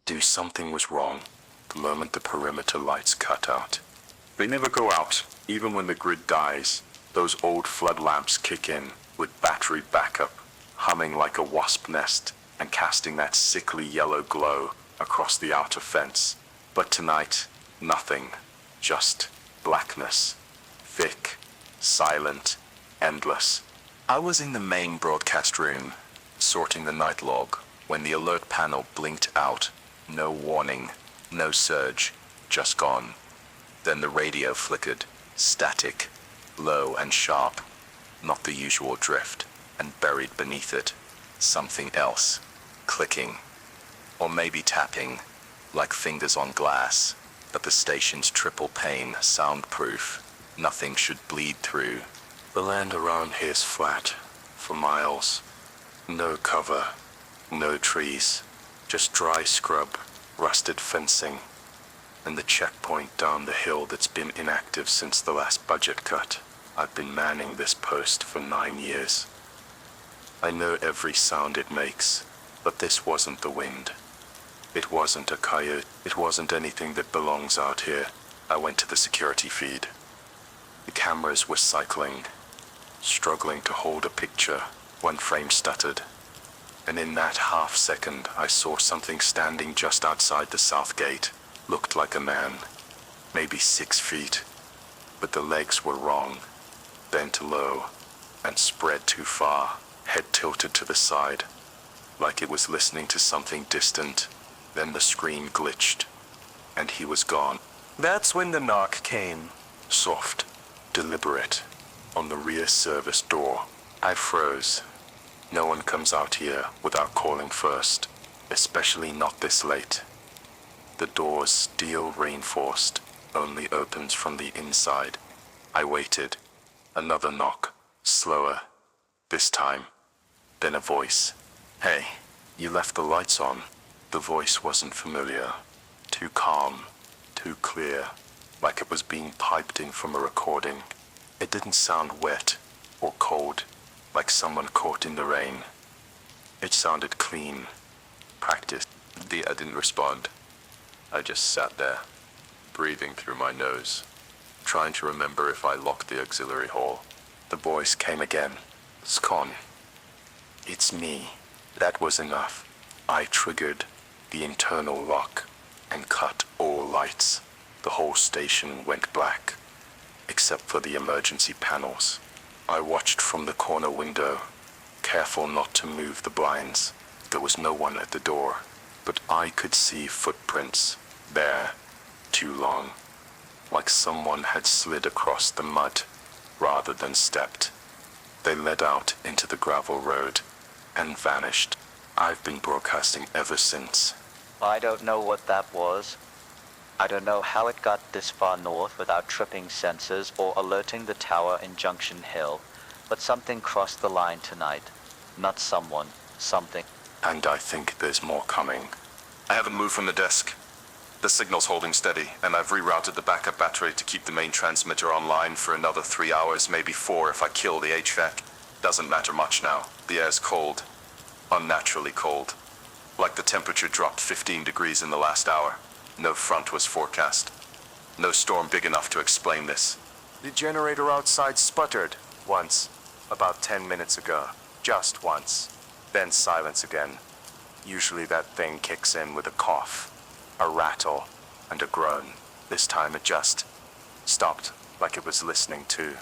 knew something was wrong the moment the perimeter lights cut out. They never go out, even when the grid dies. Those old flood lamps kick in with battery backup, humming like a wasp nest and casting that sickly yellow glow across the outer fence. But tonight, nothing, just blackness. Thick, silent, endless. I was in the main broadcast room, sorting the night log, when the alert panel blinked out. No warning, no surge, just gone. Then the radio flickered, static, low and sharp, not the usual drift, and buried beneath it, something else, clicking, or maybe tapping, like fingers on glass, but the station's triple pane, soundproof, nothing should bleed through. The land around here's flat, for miles. No cover, no trees, just dry scrub, rusted fencing, and the checkpoint down the hill that's been inactive since the last budget cut. I've been manning this post for 9 years. I know every sound it makes, but this wasn't the wind. It wasn't a coyote. It wasn't anything that belongs out here. I went to the security feed. The cameras were cycling, struggling to hold a picture. One frame stuttered. And in that half second, I saw something standing just outside the south gate. Looked like a man, maybe 6 feet. But the legs were wrong, bent low, and spread too far, head tilted to the side, like it was listening to something distant. Then the screen glitched, and he was gone. That's when the knock came. Soft, deliberate, on the rear service door. I froze. No one comes out here without calling first, especially not this late. The door's steel reinforced, only opens from the inside. I waited. Another knock, slower, this time. Then a voice. Hey, you left the lights on. The voice wasn't familiar. Too calm, too clear, like it was being piped in from a recording. It didn't sound wet or cold, like someone caught in the rain. It sounded clean, practiced. I didn't respond. I just sat there, breathing through my nose, trying to remember if I locked the auxiliary hall. The voice came again. Scon. It's me. That was enough. I triggered the internal lock and cut all lights. The whole station went black, except for the emergency panels. I watched from the corner window, careful not to move the blinds. There was no one at the door, but I could see footprints there, too long, like someone had slid across the mud rather than stepped. They led out into the gravel road and vanished. I've been broadcasting ever since. I don't know what that was. I don't know how it got this far north without tripping sensors or alerting the tower in Junction Hill, but something crossed the line tonight. Not someone, something. And I think there's more coming. I haven't moved from the desk. The signal's holding steady, and I've rerouted the backup battery to keep the main transmitter online for another 3 hours, maybe 4 if I kill the HVAC. Doesn't matter much now. The air's cold. Unnaturally cold. Like the temperature dropped 15 degrees in the last hour. No front was forecast. No storm big enough to explain this. The generator outside sputtered once, about 10 minutes ago. Just once. Then silence again. Usually that thing kicks in with a cough, a rattle, and a groan. This time it just stopped, like it was listening too.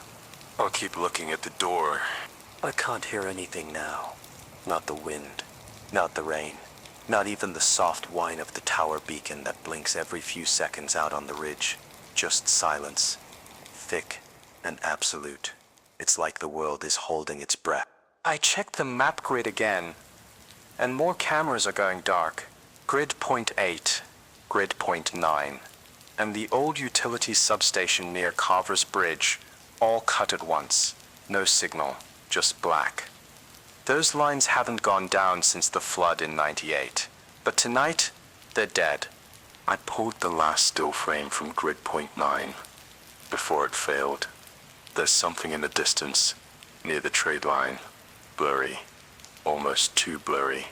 I'll keep looking at the door. I can't hear anything now. Not the wind, not the rain, not even the soft whine of the tower beacon that blinks every few seconds out on the ridge. Just silence, thick and absolute. It's like the world is holding its breath. I checked the map grid again, and more cameras are going dark. Grid point 8, grid point 9, and the old utilities substation near Carver's Bridge, all cut at once. No signal, just black. Those lines haven't gone down since the flood in '98, but tonight, they're dead. I pulled the last still frame from grid point 9 before it failed. There's something in the distance, near the trade line. Blurry, almost too blurry,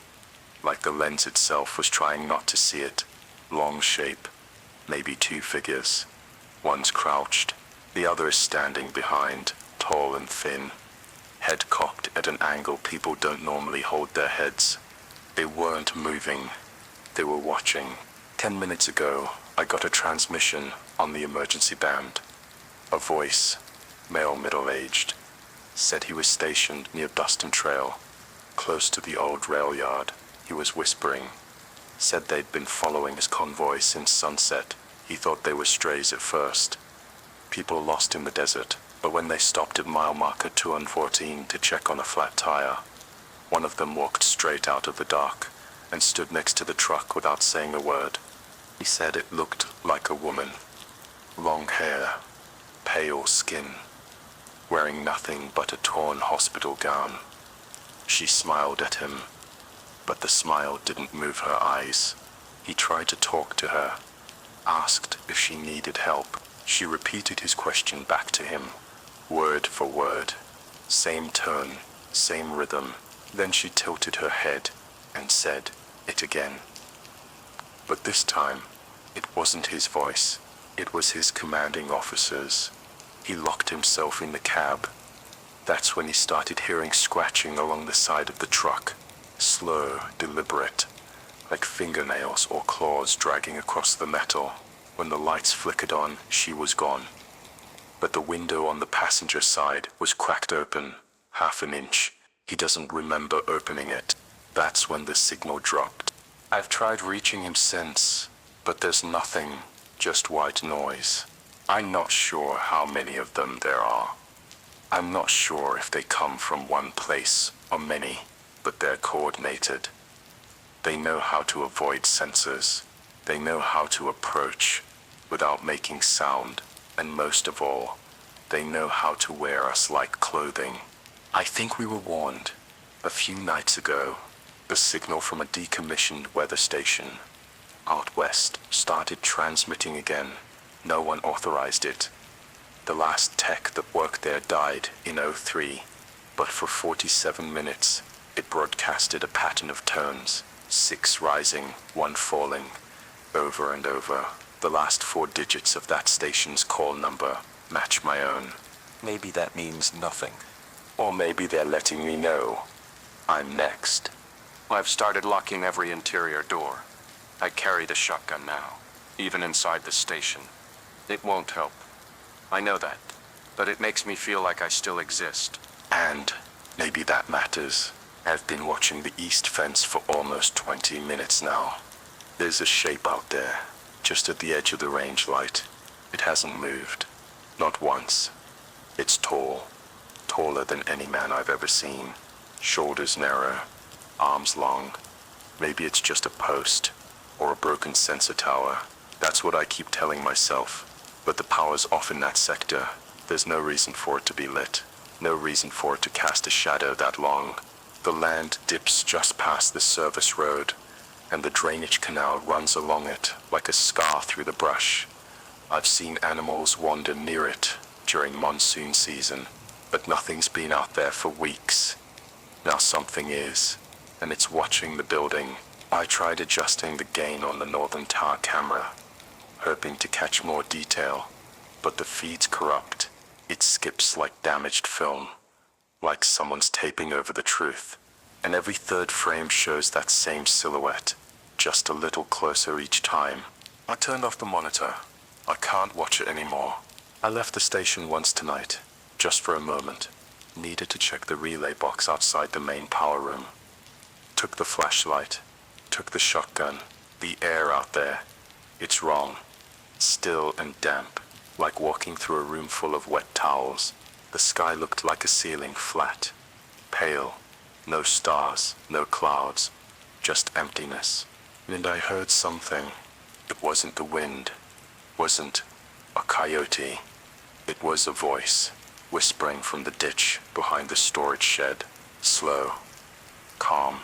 like the lens itself was trying not to see it. Long shape, maybe two figures. One's crouched, the other is standing behind, tall and thin. Head cocked at an angle people don't normally hold their heads. They weren't moving. They were watching. 10 minutes ago, I got a transmission on the emergency band. A voice, male middle-aged, said he was stationed near Dustin Trail, close to the old rail yard. He was whispering. Said they'd been following his convoy since sunset. He thought they were strays at first. People lost in the desert, but when they stopped at mile marker 214 to check on a flat tire, one of them walked straight out of the dark and stood next to the truck without saying a word. He said it looked like a woman. Long hair, pale skin, wearing nothing but a torn hospital gown. She smiled at him, but the smile didn't move her eyes. He tried to talk to her, asked if she needed help. She repeated his question back to him, word for word. Same tone, same rhythm. Then she tilted her head and said it again. But this time, it wasn't his voice. It was his commanding officer's. He locked himself in the cab. That's when he started hearing scratching along the side of the truck. Slow, deliberate, like fingernails or claws dragging across the metal. When the lights flickered on, she was gone. But the window on the passenger side was cracked open, half an inch. He doesn't remember opening it. That's when the signal dropped. I've tried reaching him since, but there's nothing, just white noise. I'm not sure how many of them there are. I'm not sure if they come from one place or many, but they're coordinated. They know how to avoid sensors. They know how to approach without making sound, and most of all, they know how to wear us like clothing. I think we were warned a few nights ago. The signal from a decommissioned weather station out west started transmitting again. No one authorized it. The last tech that worked there died in '03, but for 47 minutes, it broadcasted a pattern of tones, 6 rising, 1 falling, over and over. The last 4 digits of that station's call number match my own. Maybe that means nothing. Or maybe they're letting me know I'm next. I've started locking every interior door. I carry the shotgun now, even inside the station. It won't help. I know that, but it makes me feel like I still exist. And maybe that matters. I've been watching the east fence for almost 20 minutes now. There's a shape out there, just at the edge of the range light. It hasn't moved. Not once. It's tall. Taller than any man I've ever seen. Shoulders narrow, arms long. Maybe it's just a post, or a broken sensor tower. That's what I keep telling myself. But the power's off in that sector. There's no reason for it to be lit. No reason for it to cast a shadow that long. The land dips just past the service road, and the drainage canal runs along it like a scar through the brush. I've seen animals wander near it during monsoon season, but nothing's been out there for weeks. Now something is, and it's watching the building. I tried adjusting the gain on the northern tower camera, hoping to catch more detail, but the feed's corrupt. It skips like damaged film, like someone's taping over the truth, and every third frame shows that same silhouette, just a little closer each time. I turned off the monitor. I can't watch it anymore. I left the station once tonight, just for a moment. Needed to check the relay box outside the main power room. Took the flashlight, took the shotgun. The air out there, it's wrong. Still and damp, like walking through a room full of wet towels. The sky looked like a ceiling, flat, pale, no stars, no clouds, just emptiness. And I heard something. It wasn't the wind, wasn't a coyote. It was a voice, whispering from the ditch behind the storage shed. Slow, calm,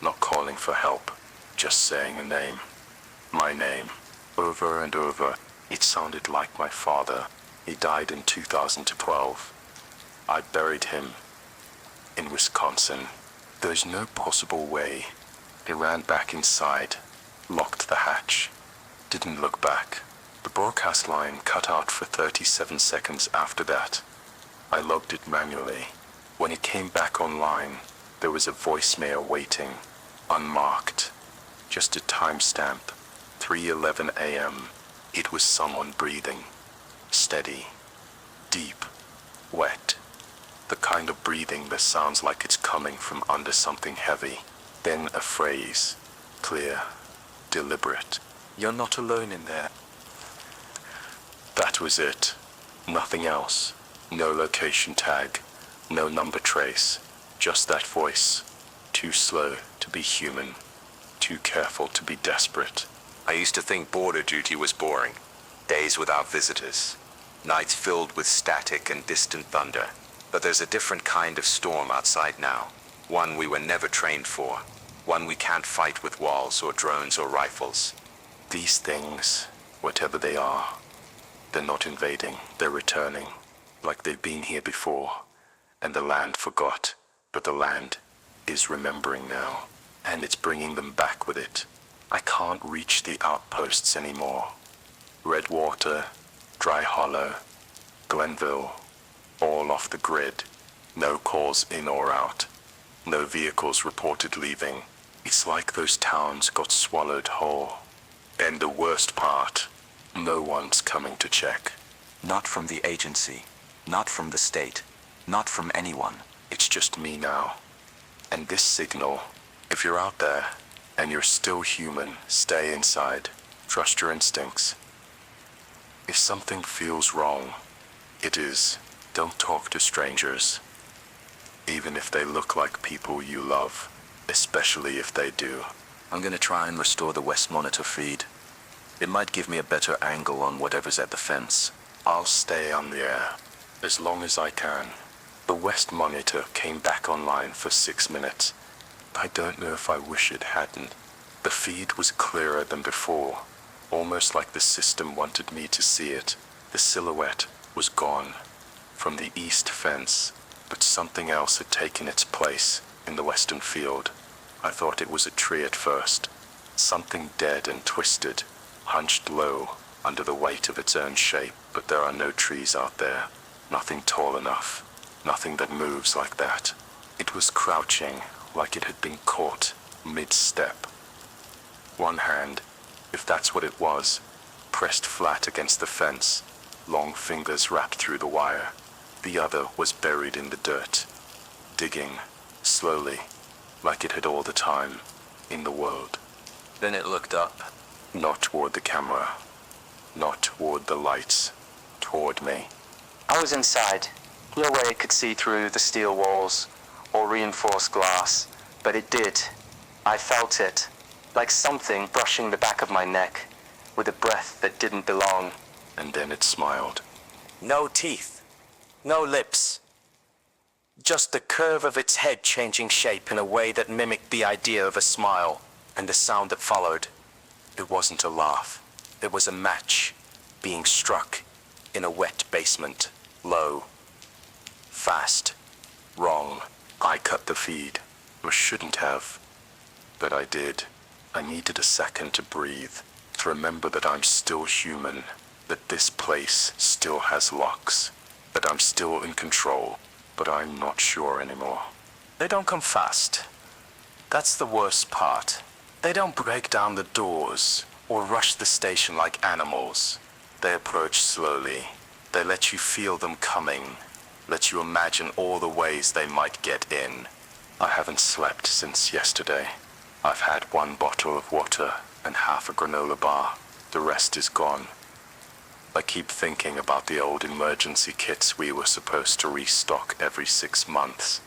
not calling for help, just saying a name. My name. Over and over. It sounded like my father. He died in 2012. I buried him in Wisconsin. There's no possible way He ran back inside, locked the hatch, didn't look back. The broadcast line cut out for 37 seconds after that. I logged it manually. When it came back online, there was a voicemail waiting, unmarked. Just a timestamp, 3:11 a.m. It was someone breathing. Steady, deep, wet. The kind of breathing that sounds like it's coming from under something heavy. Then a phrase, clear, deliberate. You're not alone in there. That was it. Nothing else. No location tag. No number trace. Just that voice. Too slow to be human. Too careful to be desperate. I used to think border duty was boring. Days without visitors. Nights filled with static and distant thunder. But there's a different kind of storm outside now. One we were never trained for. One we can't fight with walls or drones or rifles. These things, whatever they are, they're not invading, they're returning. Like they've been here before. And the land forgot. But the land is remembering now. And it's bringing them back with it. I can't reach the outposts anymore. Redwater, Dry Hollow, Glenville, all off the grid. No calls in or out. No vehicles reported leaving. It's like those towns got swallowed whole. And the worst part, no one's coming to check. Not from the agency. Not from the state. Not from anyone. It's just me now. And this signal, if you're out there and you're still human, stay inside. Trust your instincts. If something feels wrong, it is. Don't talk to strangers. Even if they look like people you love, especially if they do. I'm gonna try and restore the West Monitor feed. It might give me a better angle on whatever's at the fence. I'll stay on the air, as long as I can. The West Monitor came back online for 6 minutes. I don't know if I wish it hadn't. The feed was clearer than before, almost like the system wanted me to see it. The silhouette was gone from the east fence, but something else had taken its place in the western field. I thought it was a tree at first, something dead and twisted, hunched low under the weight of its own shape, but there are no trees out there, nothing tall enough, nothing that moves like that. It was crouching like it had been caught mid-step. One hand, if that's what it was, pressed flat against the fence, long fingers wrapped through the wire. The other was buried in the dirt, digging, slowly, like it had all the time in the world. Then it looked up. Not toward the camera, not toward the lights, toward me. I was inside. No way it could see through the steel walls or reinforced glass, but it did. I felt it, like something brushing the back of my neck with a breath that didn't belong. And then it smiled. No teeth. No lips. Just the curve of its head changing shape in a way that mimicked the idea of a smile, and the sound that followed. It wasn't a laugh. It was a match being struck in a wet basement, low, fast, Wrong. I cut the feed, or shouldn't have. But I did. I needed a second to breathe, to remember that I'm still human, that this place still has locks, that I'm still in control, but I'm not sure anymore. They don't come fast. That's the worst part. They don't break down the doors or rush the station like animals. They approach slowly. They let you feel them coming, let you imagine all the ways they might get in. I haven't slept since yesterday. I've had 1 bottle of water and half a granola bar. The rest is gone. I keep thinking about the old emergency kits we were supposed to restock every 6 months.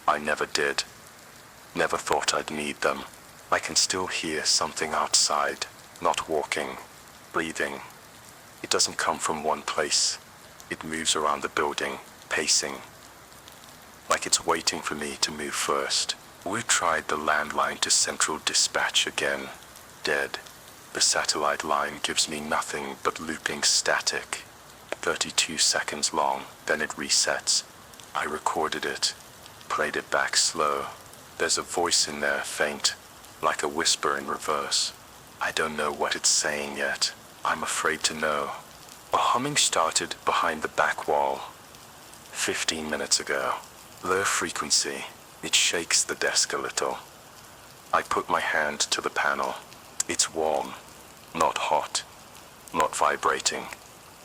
I never did. Never thought I'd need them. I can still hear something outside, not walking, breathing. It doesn't come from one place. It moves around the building, pacing, like it's waiting for me to move first. We tried the landline to Central Dispatch again. Dead. The satellite line gives me nothing but looping static. 32 seconds long, then it resets. I recorded it, played it back slow. There's a voice in there, faint, like a whisper in reverse. I don't know what it's saying yet. I'm afraid to know. A humming started behind the back wall 15 minutes ago. Low frequency. It shakes the desk a little. I put my hand to the panel. It's warm, not hot, not vibrating,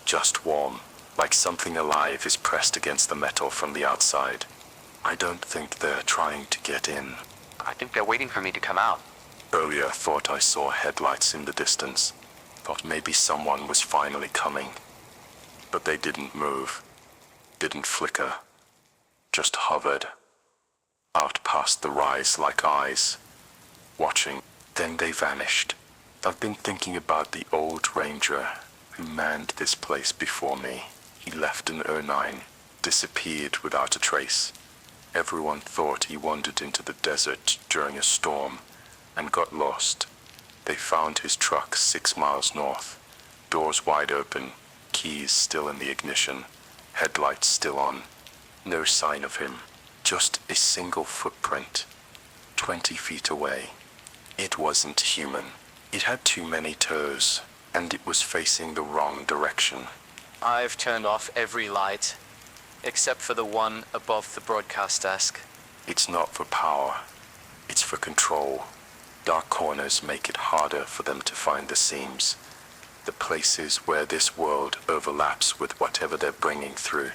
just warm, like something alive is pressed against the metal from the outside. I don't think they're trying to get in. I think they're waiting for me to come out. Earlier, I thought I saw headlights in the distance. Thought maybe someone was finally coming. But they didn't move, didn't flicker, just hovered, out past the rise like eyes, watching. Then they vanished. I've been thinking about the old ranger who manned this place before me. He left in '09, disappeared without a trace. Everyone thought he wandered into the desert during a storm and got lost. They found his truck 6 miles north, doors wide open, keys still in the ignition, headlights still on. No sign of him, just a single footprint, 20 feet away. It wasn't human. It had too many toes, and it was facing the wrong direction. I've turned off every light, except for the one above the broadcast desk. It's not for power, it's for control. Dark corners make it harder for them to find the seams, the places where this world overlaps with whatever they're bringing through.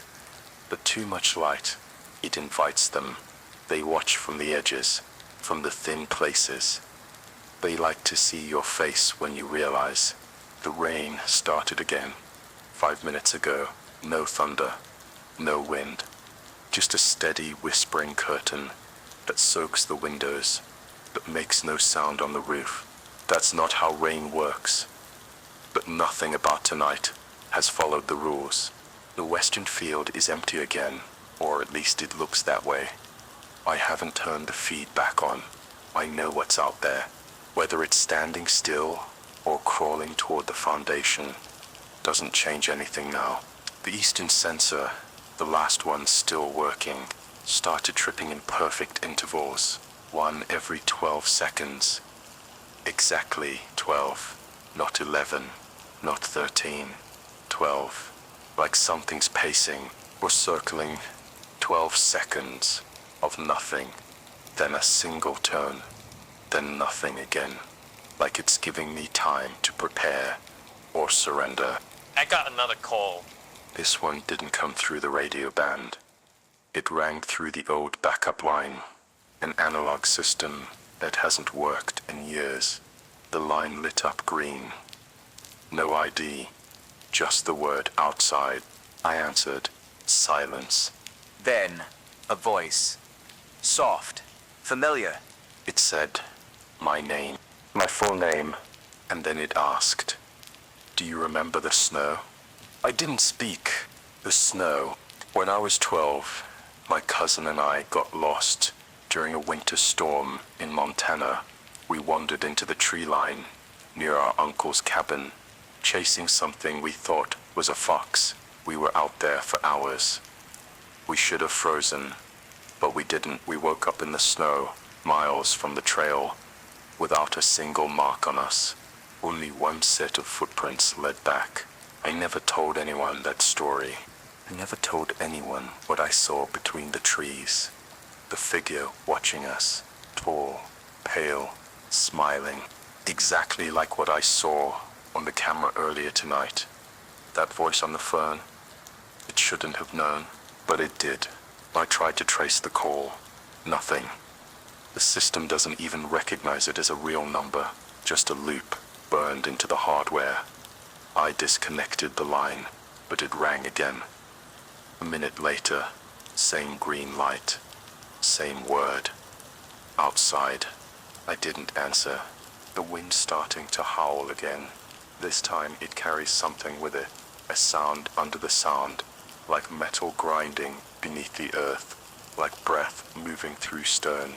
But too much light, it invites them. They watch from the edges, from the thin places. They like to see your face when you realize. The rain started again. 5 minutes ago, no thunder, no wind. Just a steady whispering curtain that soaks the windows, but makes no sound on the roof. That's not how rain works. But nothing about tonight has followed the rules. The western field is empty again, or at least it looks that way. I haven't turned the feed back on. I know what's out there. Whether it's standing still or crawling toward the foundation doesn't change anything now. The eastern sensor, the last one still working, started tripping in perfect intervals, one every 12 seconds. Exactly 12, not 11, not 13, 12. Like something's pacing or circling. 12 seconds of nothing, then a single tone, then nothing again. Like it's giving me time to prepare or surrender. I got another call. This one didn't come through the radio band. It rang through the old backup line, an analog system that hasn't worked in years. The line lit up green. No ID, just the word outside. I answered. Silence. Then, a voice. Soft. Familiar. It said, my name, my full name, and then it asked, do you remember the snow? I didn't speak. The snow. When I was 12, my cousin and I got lost during a winter storm in Montana. We wandered into the tree line near our uncle's cabin, chasing something we thought was a fox. We were out there for hours. We should have frozen, but we didn't. We woke up in the snow, miles from the trail, without a single mark on us. Only one set of footprints led back. I never told anyone that story. I never told anyone what I saw between the trees. The figure watching us, tall, pale, smiling, exactly like what I saw on the camera earlier tonight. That voice on the phone, it shouldn't have known, but it did. I tried to trace the call. Nothing. The system doesn't even recognize it as a real number, just a loop burned into the hardware. I disconnected the line, but it rang again. A minute later, same green light, same word. Outside. I didn't answer. The wind starting to howl again. This time it carries something with it, a sound under the sound, like metal grinding beneath the earth, like breath moving through stone.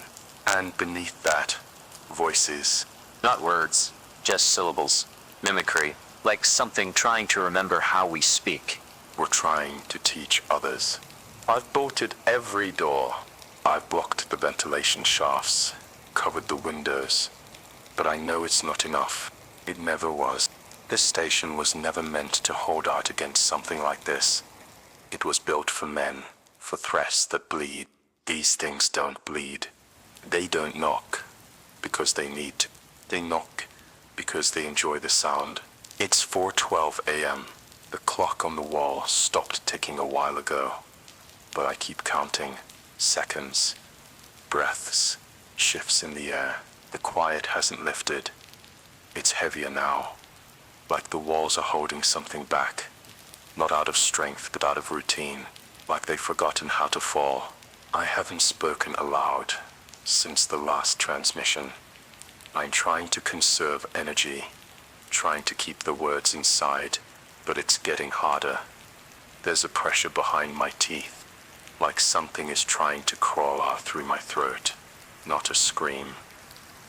And beneath that, voices. Not words, just syllables. Mimicry, like something trying to remember how we speak. We're trying to teach others. I've bolted every door. I've blocked the ventilation shafts, covered the windows, But I know it's not enough. It never was. This station was never meant to hold out against something like this. It was built for men, for threats that bleed. These things don't bleed. They don't knock because they need to. They knock because they enjoy the sound. It's 4:12 a.m. The clock on the wall stopped ticking a while ago, but I keep counting. Seconds, breaths, shifts in the air. The quiet hasn't lifted. It's heavier now, like the walls are holding something back. Not out of strength, but out of routine, like they've forgotten how to fall. I haven't spoken aloud since the last transmission. I'm trying to conserve energy, trying to keep the words inside, but it's getting harder. There's a pressure behind my teeth, like something is trying to crawl out through my throat. Not a scream,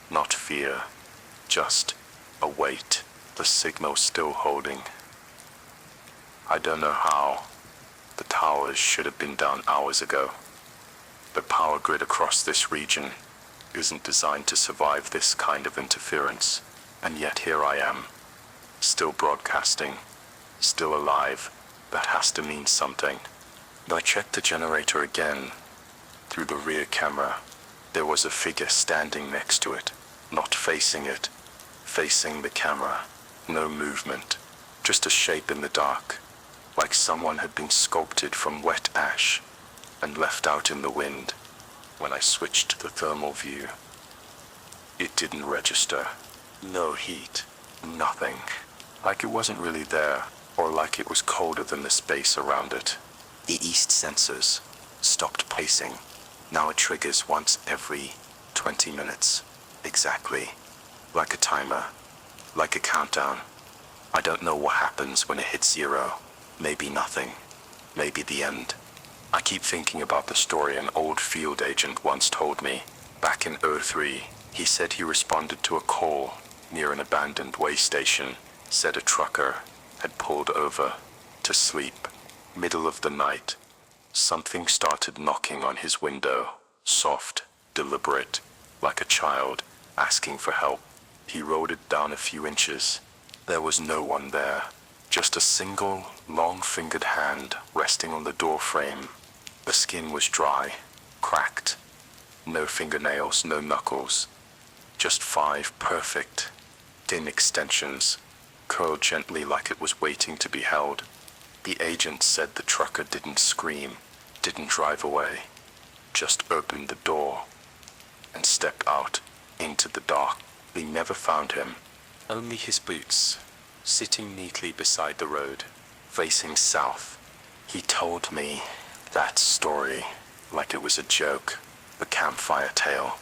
not fear, just a weight, the signal still holding. I don't know how. The towers should have been down hours ago. The power grid across this region isn't designed to survive this kind of interference, and yet here I am, still broadcasting, still alive. That has to mean something. I checked the generator again. Through the rear camera, there was a figure standing next to it, not facing it, facing the camera. No movement, just a shape in the dark, like someone had been sculpted from wet ash and left out in the wind. When I switched the thermal view, it didn't register. No heat, nothing. Like it wasn't really there, or like it was colder than the space around it. The east sensors stopped pacing. Now it triggers once every 20 minutes. Exactly. Like a timer. Like a countdown. I don't know what happens when it hits zero. Maybe nothing. Maybe the end. I keep thinking about the story an old field agent once told me. Back in '03, he said he responded to a call near an abandoned way station. Said a trucker had pulled over to sleep. Middle of the night, something started knocking on his window. Soft, deliberate, like a child asking for help. He rolled it down a few inches. There was no one there. Just a single, long-fingered hand resting on the door frame. The skin was dry, cracked. No fingernails, no knuckles. Just 5 perfect, thin extensions, curled gently like it was waiting to be held. The agent said the trucker didn't scream, didn't drive away, just opened the door and stepped out into the dark. They never found him. Only his boots, sitting neatly beside the road, facing south. He told me that story like it was a joke, a campfire tale.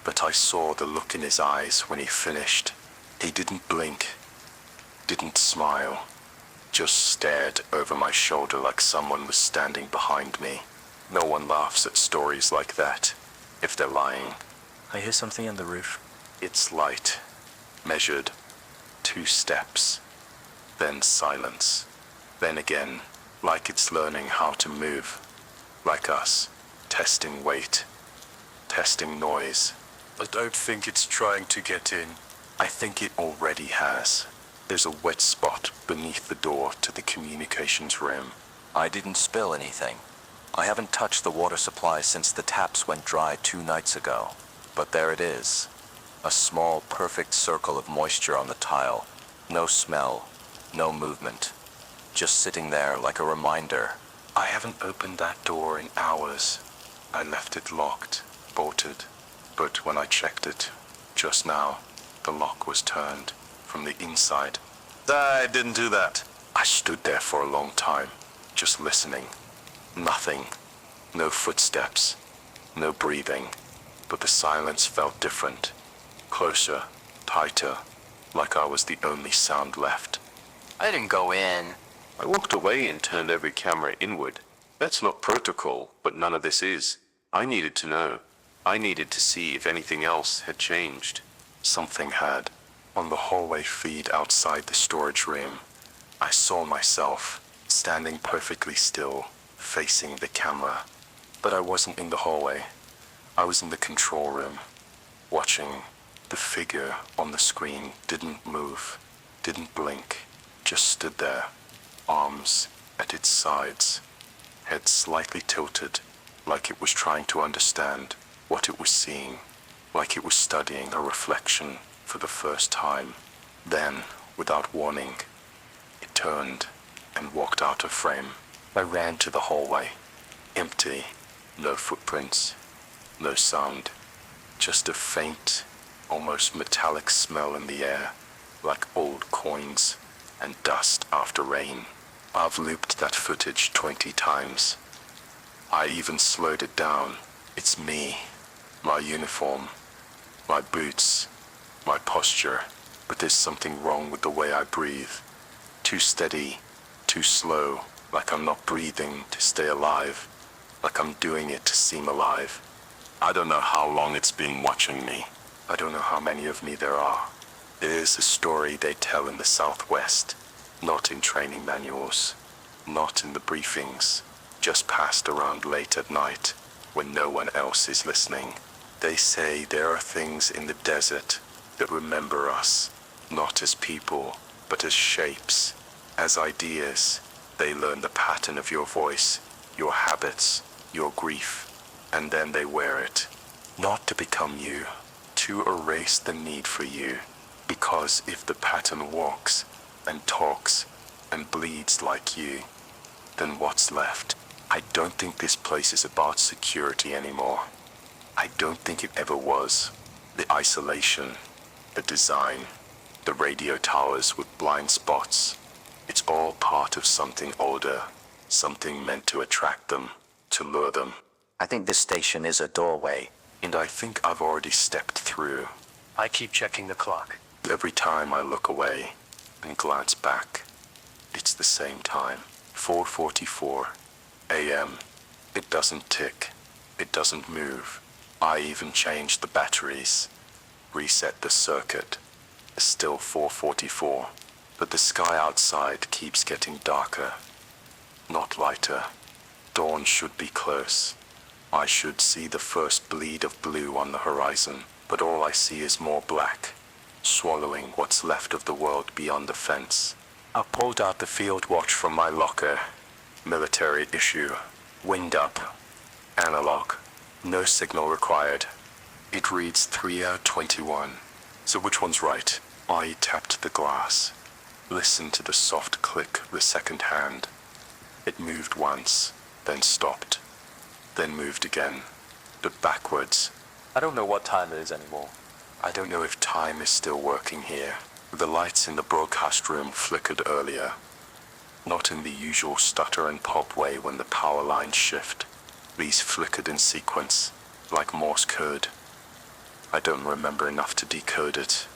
But I saw the look in his eyes when he finished. He didn't blink, didn't smile, just stared over my shoulder like someone was standing behind me. No one laughs at stories like that, if they're lying. I hear something on the roof. It's light, measured, 2 steps, then silence, then again, like it's learning how to move, like us, testing weight, testing noise. I don't think it's trying to get in. I think it already has. There's a wet spot beneath the door to the communications room. I didn't spill anything. I haven't touched the water supply since the taps went dry 2 nights ago. But there it is. A small, perfect circle of moisture on the tile. No smell, no movement. Just sitting there like a reminder. I haven't opened that door in hours. I left it locked, bolted. But when I checked it, just now, the lock was turned from the inside. I didn't do that. I stood there for a long time, just listening. Nothing. No footsteps. No breathing. But the silence felt different. Closer, tighter, like I was the only sound left. I didn't go in. I walked away and turned every camera inward. That's not protocol, but none of this is. I needed to know. I needed to see if anything else had changed. Something had. On the hallway feed outside the storage room, I saw myself, standing perfectly still, facing the camera. But I wasn't in the hallway. I was in the control room, watching The figure on the screen didn't move, didn't blink, just stood there, arms at its sides, head slightly tilted, like it was trying to understand what it was seeing, like it was studying a reflection for the first time. Then, without warning, it turned and walked out of frame. I ran to the hallway. Empty, no footprints, no sound, just a faint, almost metallic smell in the air, like old coins and dust after rain. I've looped that footage 20 times. I even slowed it down. It's me, my uniform, my boots, my posture, but there's something wrong with the way I breathe. Too steady, too slow, like I'm not breathing to stay alive, like I'm doing it to seem alive. I don't know how long it's been watching me. I don't know how many of me there are. It is a story they tell in the Southwest, not in training manuals, not in the briefings, just passed around late at night when no one else is listening. They say there are things in the desert that remember us, not as people, but as shapes, as ideas. They learn the pattern of your voice, your habits, your grief, and then they wear it, not to become you, to erase the need for you, because if the pattern walks and talks and bleeds like you, then what's left? I don't think this place is about security anymore. I don't think it ever was. The isolation, the design, the radio towers with blind spots, it's all part of something older, something meant to attract them, to lure them. I think this station is a doorway. And I think I've already stepped through. I keep checking the clock. Every time I look away and glance back, it's the same time, 4:44 a.m. It doesn't tick, it doesn't move. I even changed the batteries, reset the circuit. It's still 4:44, but the sky outside keeps getting darker, not lighter. Dawn should be close. I should see the first bleed of blue on the horizon, but all I see is more black, swallowing what's left of the world beyond the fence. I pulled out the field watch from my locker. Military issue. Wind up. Analog. No signal required. It reads 3:21. So which one's right? I tapped the glass. Listened to the soft click of the second hand. It moved once, then stopped, then moved again, but backwards. I don't know what time it is anymore. I don't know if time is still working here. The lights in the broadcast room flickered earlier. Not in the usual stutter and pop way when the power lines shift. These flickered in sequence, like Morse code. I don't remember enough to decode it,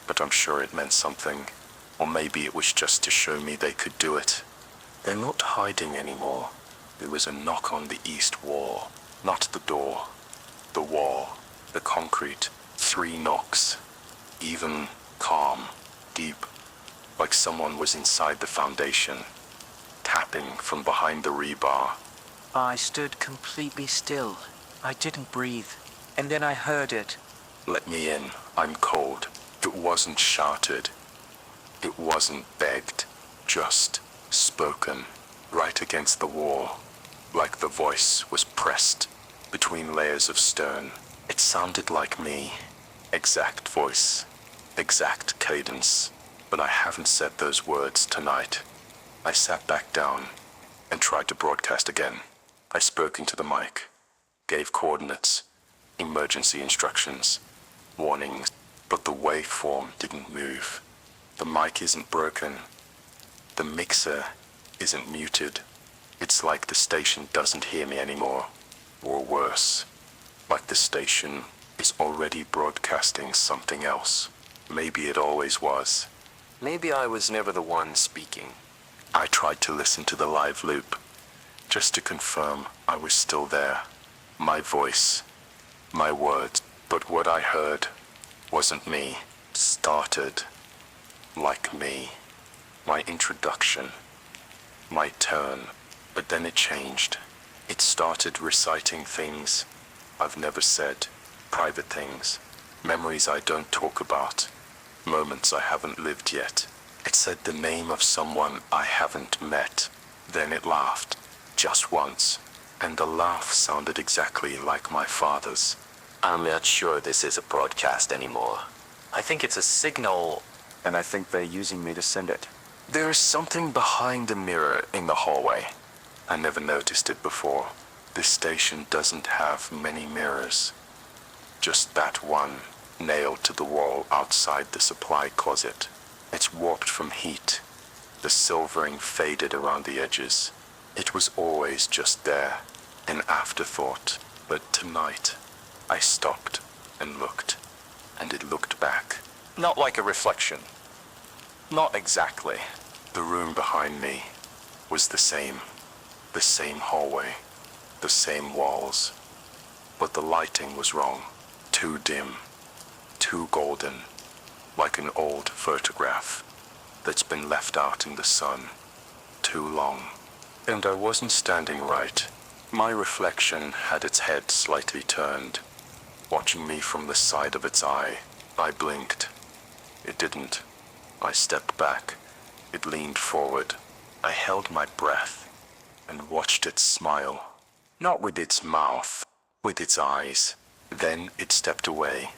but I'm sure it meant something. Or maybe it was just to show me they could do it. They're not hiding anymore. There was a knock on the east wall, not the door. The wall, the concrete, 3 knocks. Even, calm, deep, like someone was inside the foundation, tapping from behind the rebar. I stood completely still. I didn't breathe. And then I heard it. Let me in, I'm cold. It wasn't shouted. It wasn't begged. Just spoken, right against the wall, like the voice was pressed between layers of stone. It sounded like me. Exact voice, exact cadence, but I haven't said those words tonight. I sat back down and tried to broadcast again. I spoke into the mic, gave coordinates, emergency instructions, warnings, but the waveform didn't move. The mic isn't broken. The mixer isn't muted. It's like the station doesn't hear me anymore, or worse, like the station is already broadcasting something else. Maybe it always was. Maybe I was never the one speaking. I tried to listen to the live loop, just to confirm I was still there. My voice, my words, but what I heard wasn't me. Started like me. My introduction, my turn, but then it changed. It started reciting things I've never said, private things, Memories I don't talk about. Moments I haven't lived yet. It said the name of someone I haven't met. Then it laughed. Just once. And the laugh sounded exactly like my father's. I'm not sure this is a broadcast anymore. I think it's a signal. And I think they're using me to send it. There is something behind the mirror in the hallway. I never noticed it before. This station doesn't have many mirrors. Just that one, nailed to the wall outside the supply closet. It's warped from heat. The silvering faded around the edges. It was always just there, an afterthought. But tonight, I stopped and looked, and it looked back. Not like a reflection. Not exactly. The room behind me was the same hallway, the same walls. But the lighting was wrong. Too dim, too golden, like an old photograph that's been left out in the sun too long. And I wasn't standing right. My reflection had its head slightly turned, watching me from the side of its eye. I blinked. It didn't. I stepped back. It leaned forward. I held my breath and watched it smile. Not with its mouth, with its eyes. Then it stepped away,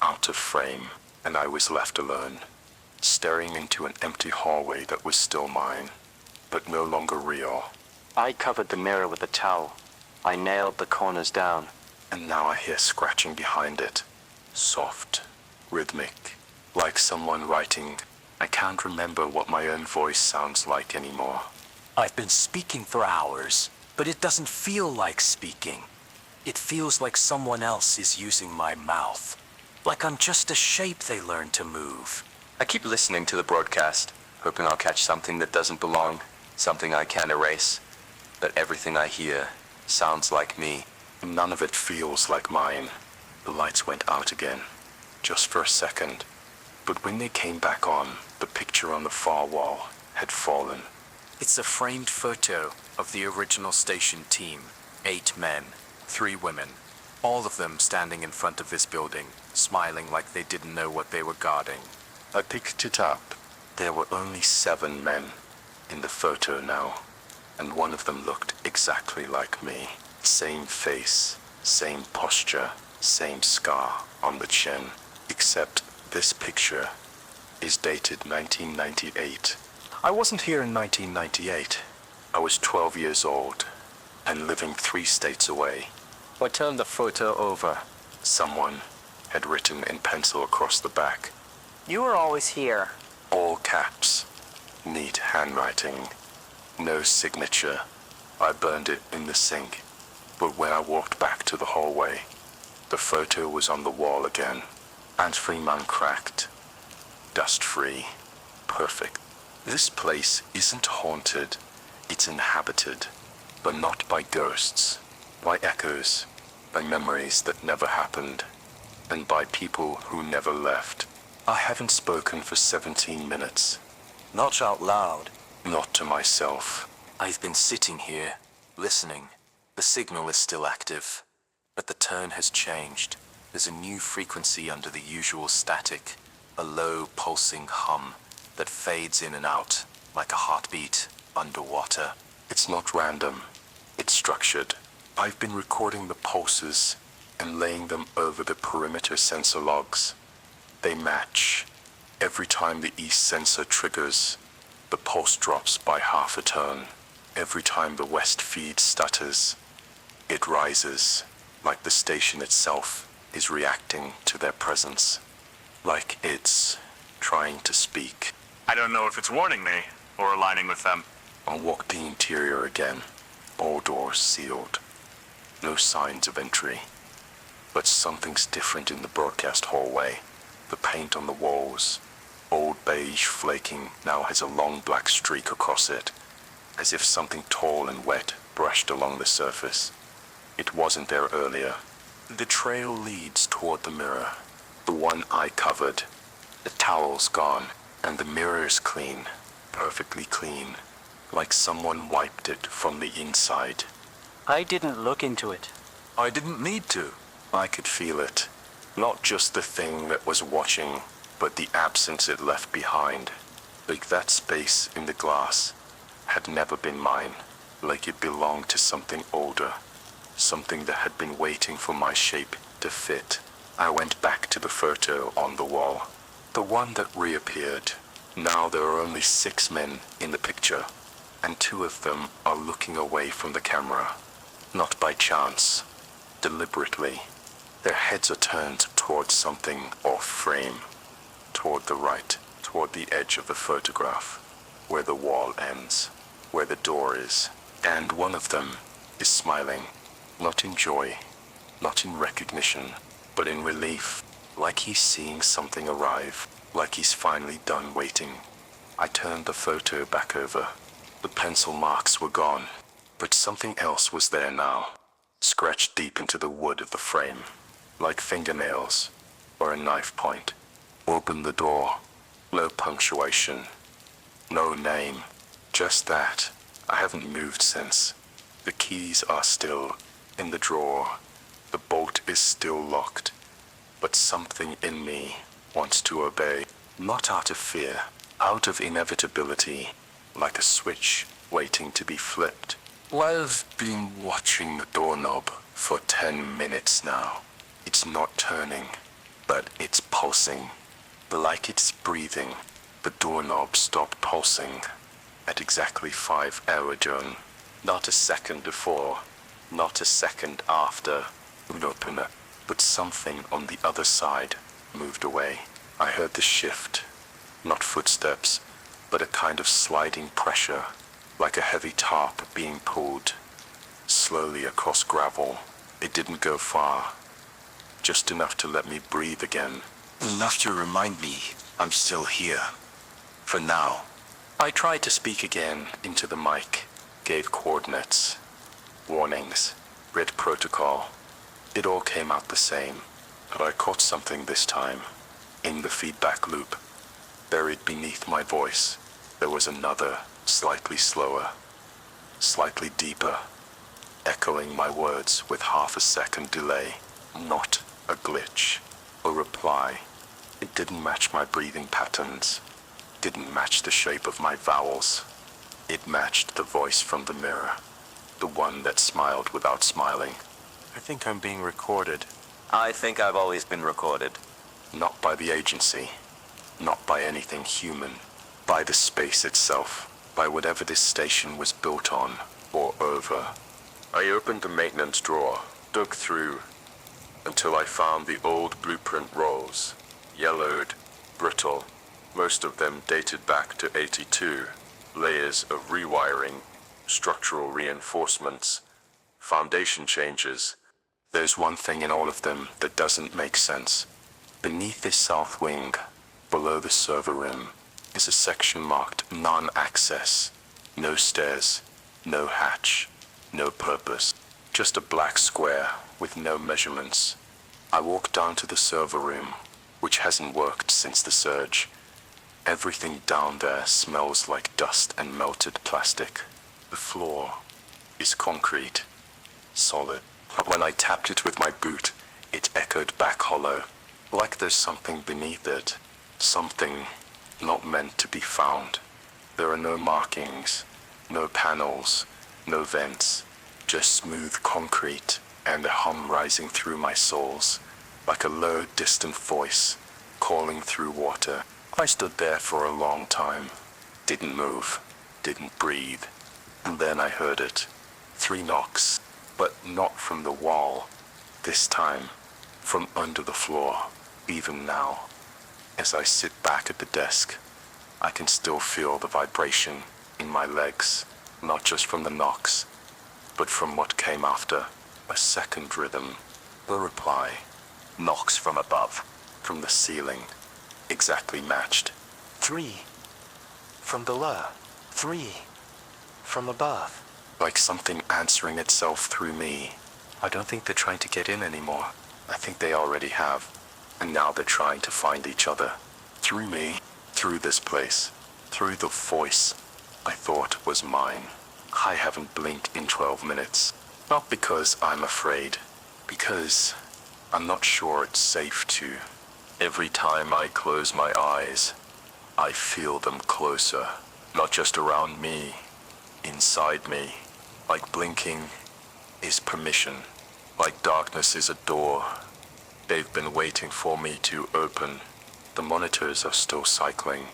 out of frame, and I was left alone, staring into an empty hallway that was still mine, but no longer real. I covered the mirror with a towel. I nailed the corners down. And now I hear scratching behind it. Soft, rhythmic, like someone writing. I can't remember what my own voice sounds like anymore. I've been speaking for hours, but it doesn't feel like speaking. It feels like someone else is using my mouth. Like I'm just a shape they learn to move. I keep listening to the broadcast, hoping I'll catch something that doesn't belong, something I can't erase. But everything I hear sounds like me. None of it feels like mine. The lights went out again, just for a second. But when they came back on, the picture on the far wall had fallen. It's a framed photo of the original station team. 8 men, 3 women. All of them standing in front of this building, smiling like they didn't know what they were guarding. I picked it up. There were only 7 men in the photo now, and one of them looked exactly like me. Same face, same posture, same scar on the chin, except this picture is dated 1998. I wasn't here in 1998. I was 12 years old and living 3 states away. I turned the photo over. Someone had written in pencil across the back. You were always here. All caps. Neat handwriting. No signature. I burned it in the sink. But when I walked back to the hallway, the photo was on the wall again. Ant-free, uncracked. Dust-free. Perfect. This place isn't haunted. It's inhabited. But not by ghosts. By echoes. By memories that never happened. And by people who never left. I haven't spoken for 17 minutes. Not out loud. Not to myself. I've been sitting here, listening. The signal is still active, but the tone has changed. There's a new frequency under the usual static, a low pulsing hum that fades in and out like a heartbeat underwater. It's not random. It's structured. I've been recording the pulses and laying them over the perimeter sensor logs. They match. Every time the east sensor triggers, the pulse drops by half a tone. Every time the west feed stutters, it rises, like the station itself is reacting to their presence. Like it's trying to speak. I don't know if it's warning me or aligning with them. I walk the interior again. All doors sealed. No signs of entry. But something's different in the broadcast hallway. The paint on the walls, old beige flaking, now has a long black streak across it, as if something tall and wet brushed along the surface. It wasn't there earlier. The trail leads toward the mirror, the one I covered. The towel's gone, and the mirror is clean, perfectly clean, like someone wiped it from the inside. I didn't look into it. I didn't need to. I could feel it. Not just the thing that was watching, but the absence it left behind. Like that space in the glass had never been mine. Like it belonged to something older. Something that had been waiting for my shape to fit. I went back to the photo on the wall. The one that reappeared. Now there are only 6 men in the picture, and 2 of them are looking away from the camera. Not by chance. Deliberately. Their heads are turned towards something off frame. Toward the right, toward the edge of the photograph, where the wall ends, where the door is. And one of them is smiling. Not in joy, not in recognition, but in relief, like he's seeing something arrive, like he's finally done waiting. I turned the photo back over. The pencil marks were gone, but something else was there now, scratched deep into the wood of the frame, like fingernails or a knife point. Open the door. No punctuation. No name. Just that. I haven't moved since. The keys are still in the drawer. The bolt is still locked. But something in me wants to obey. Not out of fear. Out of inevitability. Like a switch waiting to be flipped. I've been watching the doorknob for 10 minutes now. It's not turning, but it's pulsing. Like it's breathing. The doorknob stopped pulsing at exactly 5 aerodrome. Not a second before, not a second after. Opener, but something on the other side moved away. I heard the shift, not footsteps, but a kind of sliding pressure, like a heavy tarp being pulled slowly across gravel. It didn't go far, just enough to let me breathe again. Enough to remind me I'm still here. For now. I tried to speak again into the mic, gave coordinates, warnings, read protocol. It all came out the same, but I caught something this time. In the feedback loop, buried beneath my voice, there was another, slightly slower, slightly deeper, echoing my words with half a second delay. Not a glitch, a reply. It didn't match my breathing patterns, didn't match the shape of my vowels. It matched the voice from the mirror, the one that smiled without smiling. I think I'm being recorded. I think I've always been recorded. Not by the agency, not by anything human, by the space itself, by whatever this station was built on or over. I opened the maintenance drawer, dug through, until I found the old blueprint rolls, yellowed, brittle, most of them dated back to '82, layers of rewiring, structural reinforcements, foundation changes. There's one thing in all of them that doesn't make sense. Beneath this south wing, below the server room, is a section marked non-access. No stairs, no hatch, no purpose. Just a black square with no measurements. I walk down to the server room, which hasn't worked since the surge. Everything down there smells like dust and melted plastic. The floor is concrete, solid. But when I tapped it with my boot, it echoed back hollow, like there's something beneath it. Something not meant to be found. There are no markings, no panels, no vents, just smooth concrete and a hum rising through my soles, like a low, distant voice calling through water. I stood there for a long time, didn't move, didn't breathe, and then I heard it. 3 knocks, but not from the wall. This time, from under the floor. Even now, as I sit back at the desk, I can still feel the vibration in my legs, not just from the knocks, but from what came after. A second rhythm, the reply. Knocks from above, from the ceiling, exactly matched. 3 from below. 3 from above. Like something answering itself through me. I don't think they're trying to get in anymore. I think they already have. And now they're trying to find each other. Through me, through this place, through the voice I thought was mine. I haven't blinked in 12 minutes. Not because I'm afraid, because I'm not sure it's safe to. Every time I close my eyes, I feel them closer, not just around me, inside me. Like blinking is permission, like darkness is a door. They've been waiting for me to open. The monitors are still cycling,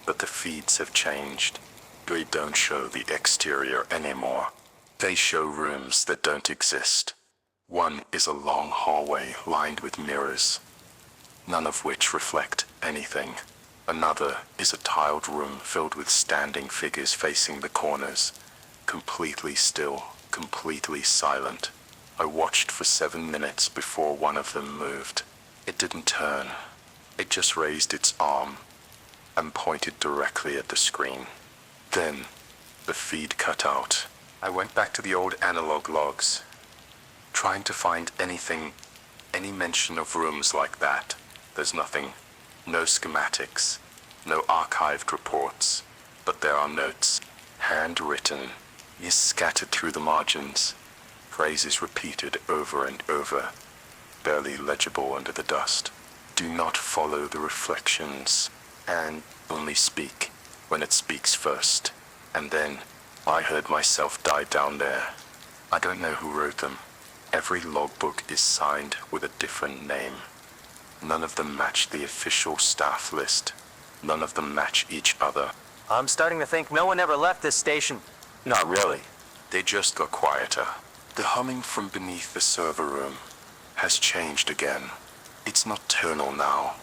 but the feeds have changed. They don't show the exterior anymore. They show rooms that don't exist. One is a long hallway lined with mirrors, none of which reflect anything. Another is a tiled room filled with standing figures facing the corners, completely still, completely silent. I watched for 7 minutes before one of them moved. It didn't turn. It just raised its arm and pointed directly at the screen. Then, the feed cut out. I went back to the old analog logs, trying to find anything, any mention of rooms like that. There's nothing. No schematics, no archived reports, but there are notes, handwritten, is scattered through the margins, phrases repeated over and over, barely legible under the dust. Do not follow the reflections, and only speak when it speaks first. And then, I heard myself die down there. I don't know who wrote them. Every logbook is signed with a different name. None of them match the official staff list. None of them match each other. I'm starting to think no one ever left this station. Not really. They just got quieter. The humming from beneath the server room has changed again. It's not tonal now.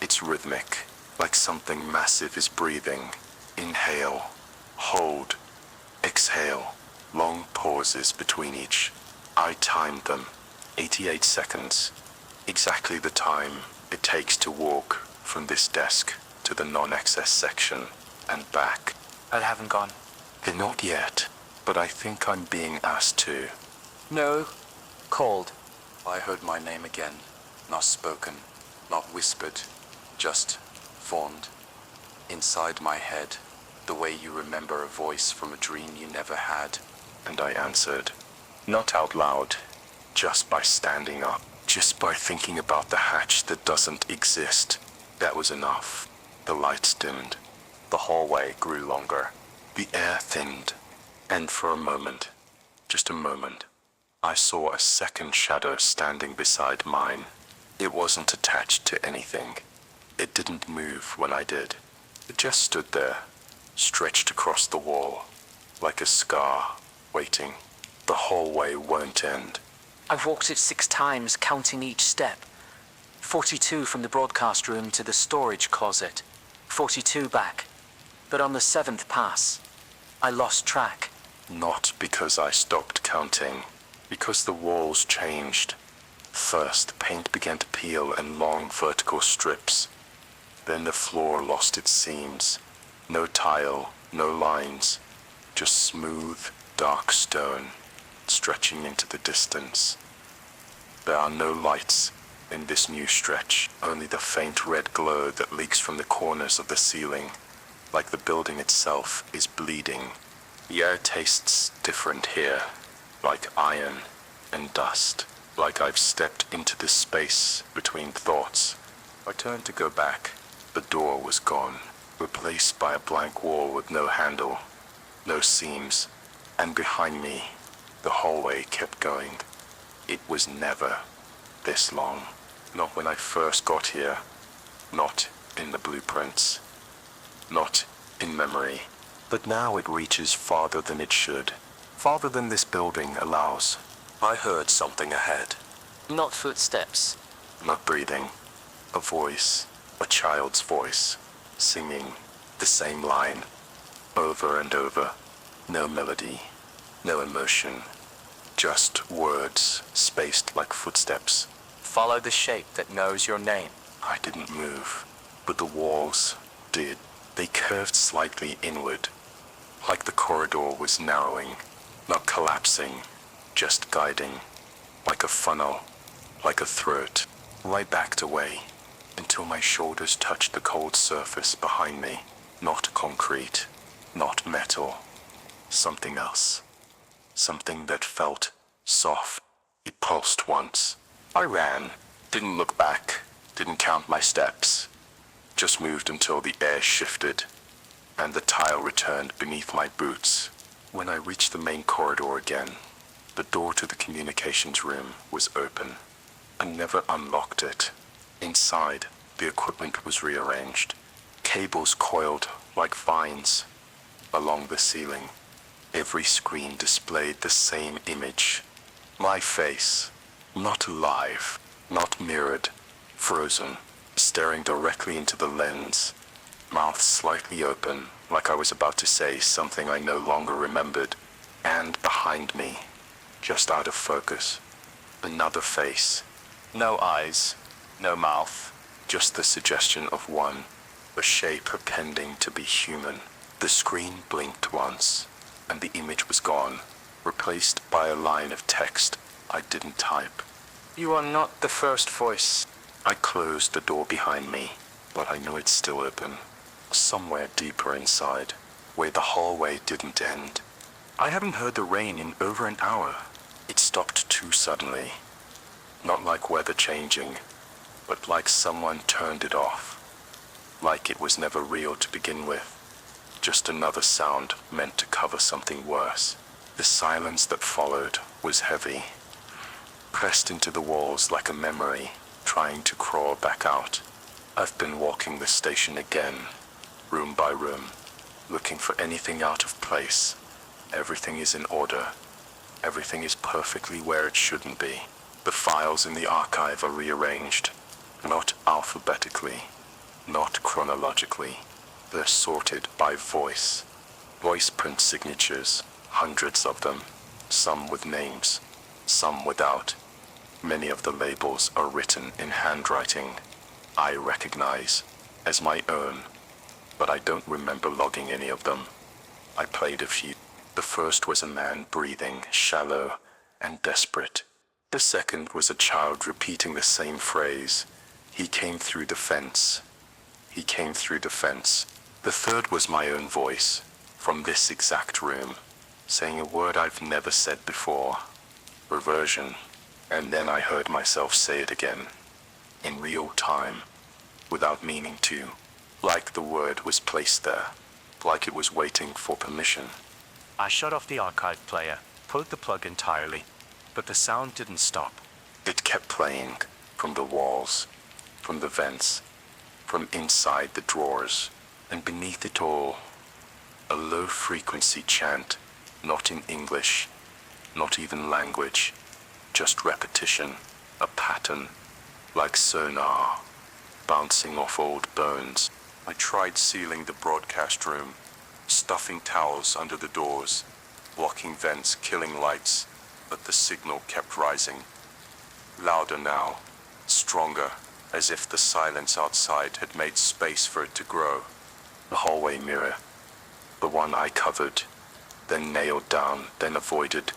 It's rhythmic, like something massive is breathing. Inhale, hold, exhale, long pauses between each. I timed them, 88 seconds. Exactly the time it takes to walk from this desk to the non-access section and back. I haven't gone. They're not yet, but I think I'm being asked to. No. Called. I heard my name again, not spoken, not whispered, just formed. Inside my head, the way you remember a voice from a dream you never had. And I answered, not out loud, just by standing up, just by thinking about the hatch that doesn't exist. That was enough. The lights dimmed. The hallway grew longer. The air thinned. And for a moment, just a moment, I saw a second shadow standing beside mine. It wasn't attached to anything. It didn't move when I did. It just stood there, stretched across the wall, like a scar, waiting. The hallway won't end. I've walked it 6 times, counting each step. 42 from the broadcast room to the storage closet. 42 back. But on the 7th pass, I lost track. Not because I stopped counting, because the walls changed. First, paint began to peel in long vertical strips. Then the floor lost its seams. No tile, no lines, just smooth, dark stone, stretching into the distance. There are no lights in this new stretch, only the faint red glow that leaks from the corners of the ceiling, like the building itself is bleeding. The air tastes different here, like iron and dust, like I've stepped into this space between thoughts. I turned to go back. The door was gone, replaced by a blank wall with no handle, no seams, and behind me, the hallway kept going. It was never this long. Not when I first got here. Not in the blueprints. Not in memory. But now it reaches farther than it should. Farther than this building allows. I heard something ahead. Not footsteps. Not breathing. A voice. A child's voice. Singing the same line. Over and over. No melody. No emotion. Just words spaced like footsteps. Follow the shape that knows your name. I didn't move, but the walls did. They curved slightly inward, like the corridor was narrowing, not collapsing, just guiding, like a funnel, like a throat. I backed away until my shoulders touched the cold surface behind me. Not concrete, not metal, something else. Something that felt soft. It pulsed once, I ran, didn't look back, didn't count my steps. Just moved until the air shifted, and the tile returned beneath my boots. When I reached the main corridor again, the door to the communications room was open. I never unlocked it. Inside, the equipment was rearranged. Cables coiled like vines along the ceiling. Every screen displayed the same image. My face, not alive, not mirrored, frozen, staring directly into the lens, mouth slightly open, like I was about to say something I no longer remembered. And behind me, just out of focus, another face. No eyes, no mouth, just the suggestion of one, a shape pretending to be human. The screen blinked once, and the image was gone, replaced by a line of text I didn't type. You are not the first voice. I closed the door behind me, but I knew it's still open. Somewhere deeper inside, where the hallway didn't end. I haven't heard the rain in over an hour. It stopped too suddenly. Not like weather changing, but like someone turned it off. Like it was never real to begin with. Just another sound meant to cover something worse. The silence that followed was heavy, pressed into the walls like a memory, trying to crawl back out. I've been walking the station again, room by room, looking for anything out of place. Everything is in order. Everything is perfectly where it shouldn't be. The files in the archive are rearranged, not alphabetically, not chronologically. They're sorted by voice. Voice print signatures, hundreds of them, some with names, some without. Many of the labels are written in handwriting I recognize as my own, but I don't remember logging any of them. I played a few. The first was a man breathing, shallow and desperate. The second was a child repeating the same phrase. He came through the fence. He came through the fence. The third was my own voice, from this exact room, saying a word I've never said before. Reversion. And then I heard myself say it again, in real time, without meaning to, like the word was placed there, like it was waiting for permission. I shut off the archive player, pulled the plug entirely, but the sound didn't stop. It kept playing, from the walls, from the vents, from inside the drawers, and beneath it all, a low-frequency chant, not in English, not even language, just repetition, a pattern, like sonar, bouncing off old bones. I tried sealing the broadcast room, stuffing towels under the doors, blocking vents, killing lights, but the signal kept rising. Louder now, stronger, as if the silence outside had made space for it to grow. The hallway mirror, the one I covered, then nailed down, then avoided,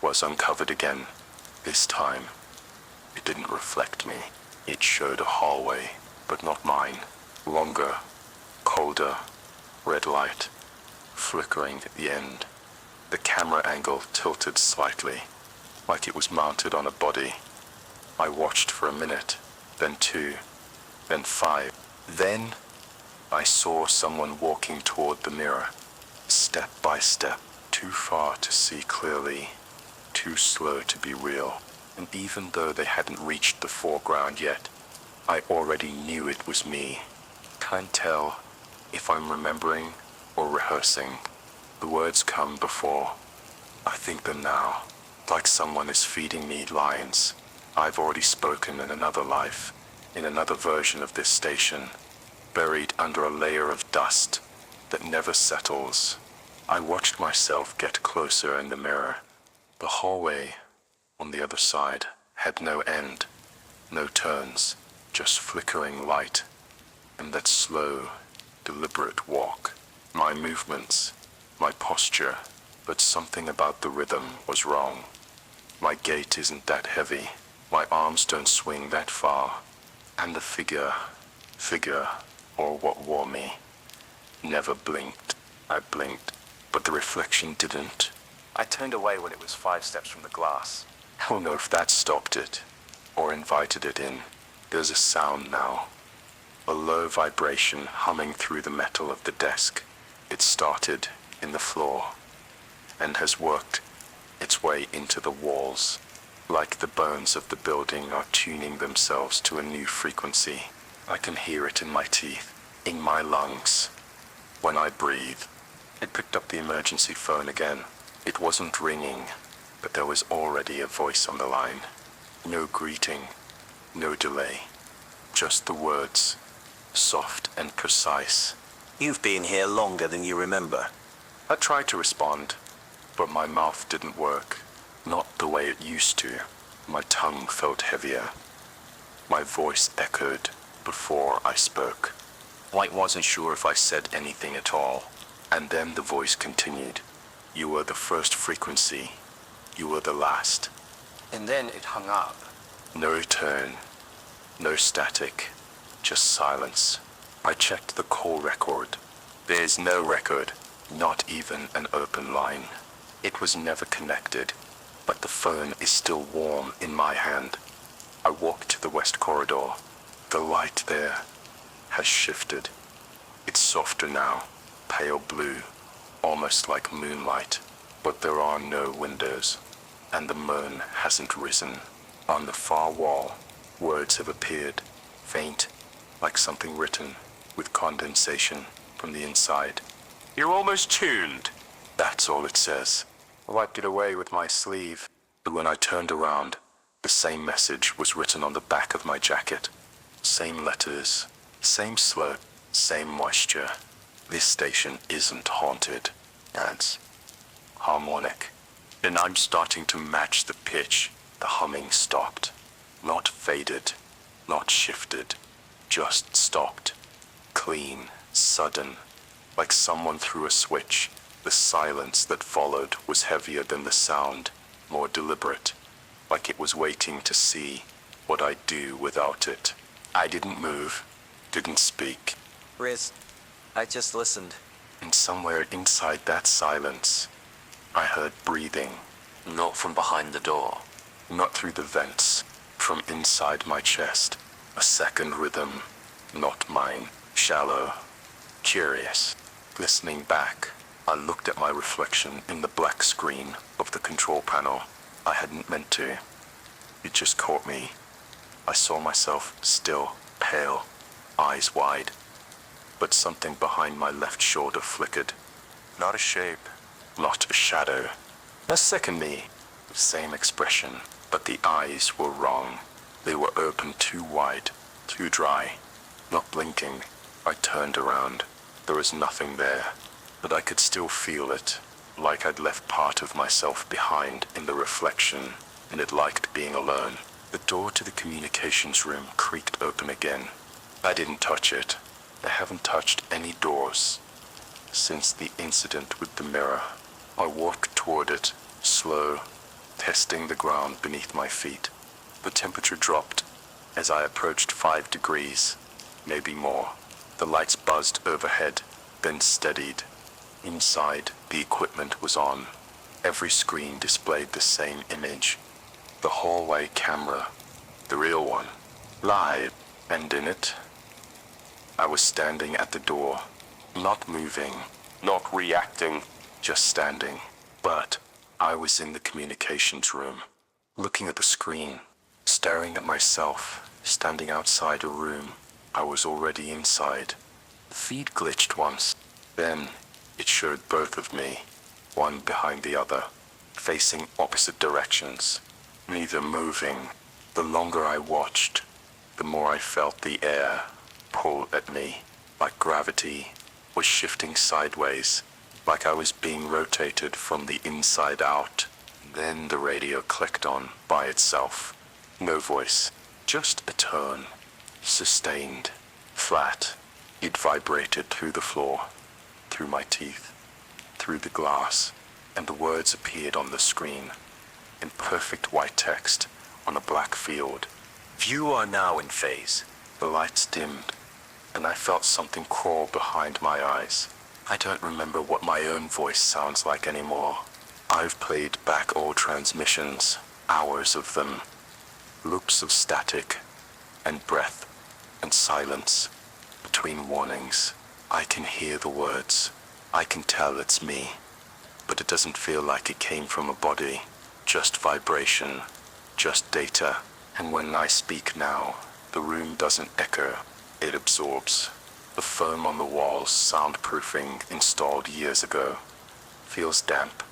was uncovered again. This time, it didn't reflect me. It showed a hallway, but not mine. Longer, colder, red light, flickering at the end. The camera angle tilted slightly, like it was mounted on a body. I watched for a minute, then 2, then 5. Then, I saw someone walking toward the mirror, step by step, too far to see clearly, too slow to be real. And even though they hadn't reached the foreground yet, I already knew it was me. Can't tell if I'm remembering or rehearsing. The words come before I think them now, like someone is feeding me lines I've already spoken in another life, in another version of this station, buried under a layer of dust that never settles. I watched myself get closer in the mirror. The hallway on the other side had no end, no turns, just flickering light, and that slow, deliberate walk. My movements, my posture, but something about the rhythm was wrong. My gait isn't that heavy, my arms don't swing that far, and the figure, or what wore me, never blinked. I blinked, but the reflection didn't. I turned away when it was 5 steps from the glass. I don't know if that stopped it, or invited it in. There's a sound now. A low vibration humming through the metal of the desk. It started in the floor and has worked its way into the walls, like the bones of the building are tuning themselves to a new frequency. I can hear it in my teeth, in my lungs, when I breathe. It picked up the emergency phone again. It wasn't ringing, but there was already a voice on the line. No greeting, no delay, just the words, soft and precise. You've been here longer than you remember. I tried to respond, but my mouth didn't work, not the way it used to. My tongue felt heavier. My voice echoed before I spoke. I wasn't sure if I said anything at all. And then the voice continued. You were the first frequency. You were the last. And then it hung up. No return. No static. Just silence. I checked the call record. There's no record. Not even an open line. It was never connected. But the phone is still warm in my hand. I walk to the west corridor. The light there has shifted. It's softer now, pale blue, almost like moonlight. But there are no windows, and the moon hasn't risen. On the far wall, words have appeared, faint, like something written, with condensation from the inside. You're almost tuned. That's all it says. I wiped it away with my sleeve, but when I turned around, the same message was written on the back of my jacket. Same letters, same slope, same moisture. This station isn't haunted. It's harmonic. And I'm starting to match the pitch. The humming stopped. Not faded, not shifted, just stopped. Clean, sudden, like someone threw a switch. The silence that followed was heavier than the sound, more deliberate, like it was waiting to see what I'd do without it. I didn't move, didn't speak. Riz, I just listened. And somewhere inside that silence, I heard breathing. Not from behind the door. Not through the vents, from inside my chest. A second rhythm, not mine. Shallow, curious. Listening back, I looked at my reflection in the black screen of the control panel. I hadn't meant to. It just caught me. I saw myself still, pale, eyes wide. But something behind my left shoulder flickered. Not a shape, not a shadow. A second me, same expression, but the eyes were wrong. They were open too wide, too dry. Not blinking, I turned around. There was nothing there, but I could still feel it, like I'd left part of myself behind in the reflection, and it liked being alone. The door to the communications room creaked open again. I didn't touch it. I haven't touched any doors since the incident with the mirror. I walked toward it, slow, testing the ground beneath my feet. The temperature dropped as I approached 5 degrees, maybe more. The lights buzzed overhead, then steadied. Inside, the equipment was on. Every screen displayed the same image. The hallway camera, the real one, live, and in it, I was standing at the door, not moving, not reacting, just standing. But I was in the communications room, looking at the screen, staring at myself, standing outside a room. I was already inside. The feed glitched once. Then it showed both of me, one behind the other, facing opposite directions, neither moving. The longer I watched, the more I felt the air pull at me, like gravity was shifting sideways, like I was being rotated from the inside out. Then the radio clicked on by itself. No voice, just a tone, sustained, flat. It vibrated through the floor, through my teeth, through the glass, and the words appeared on the screen, in perfect white text on a black field. You are now in phase. The lights dimmed, and I felt something crawl behind my eyes. I don't remember what my own voice sounds like anymore. I've played back old transmissions, hours of them. Loops of static, and breath, and silence. Between warnings, I can hear the words. I can tell it's me. But it doesn't feel like it came from a body. Just vibration, just data. And when I speak now, the room doesn't echo, it absorbs. The foam on the walls, soundproofing installed years ago, feels damp.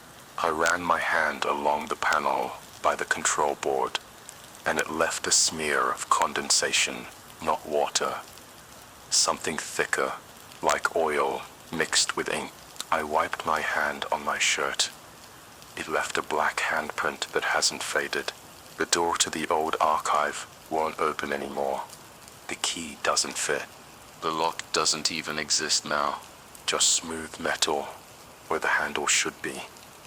I ran my hand along the panel by the control board, and it left a smear of condensation, not water. Something thicker, like oil, mixed with ink. I wiped my hand on my shirt. It left a black handprint that hasn't faded. The door to the old archive won't open anymore. The key doesn't fit. The lock doesn't even exist now. Just smooth metal, where the handle should be.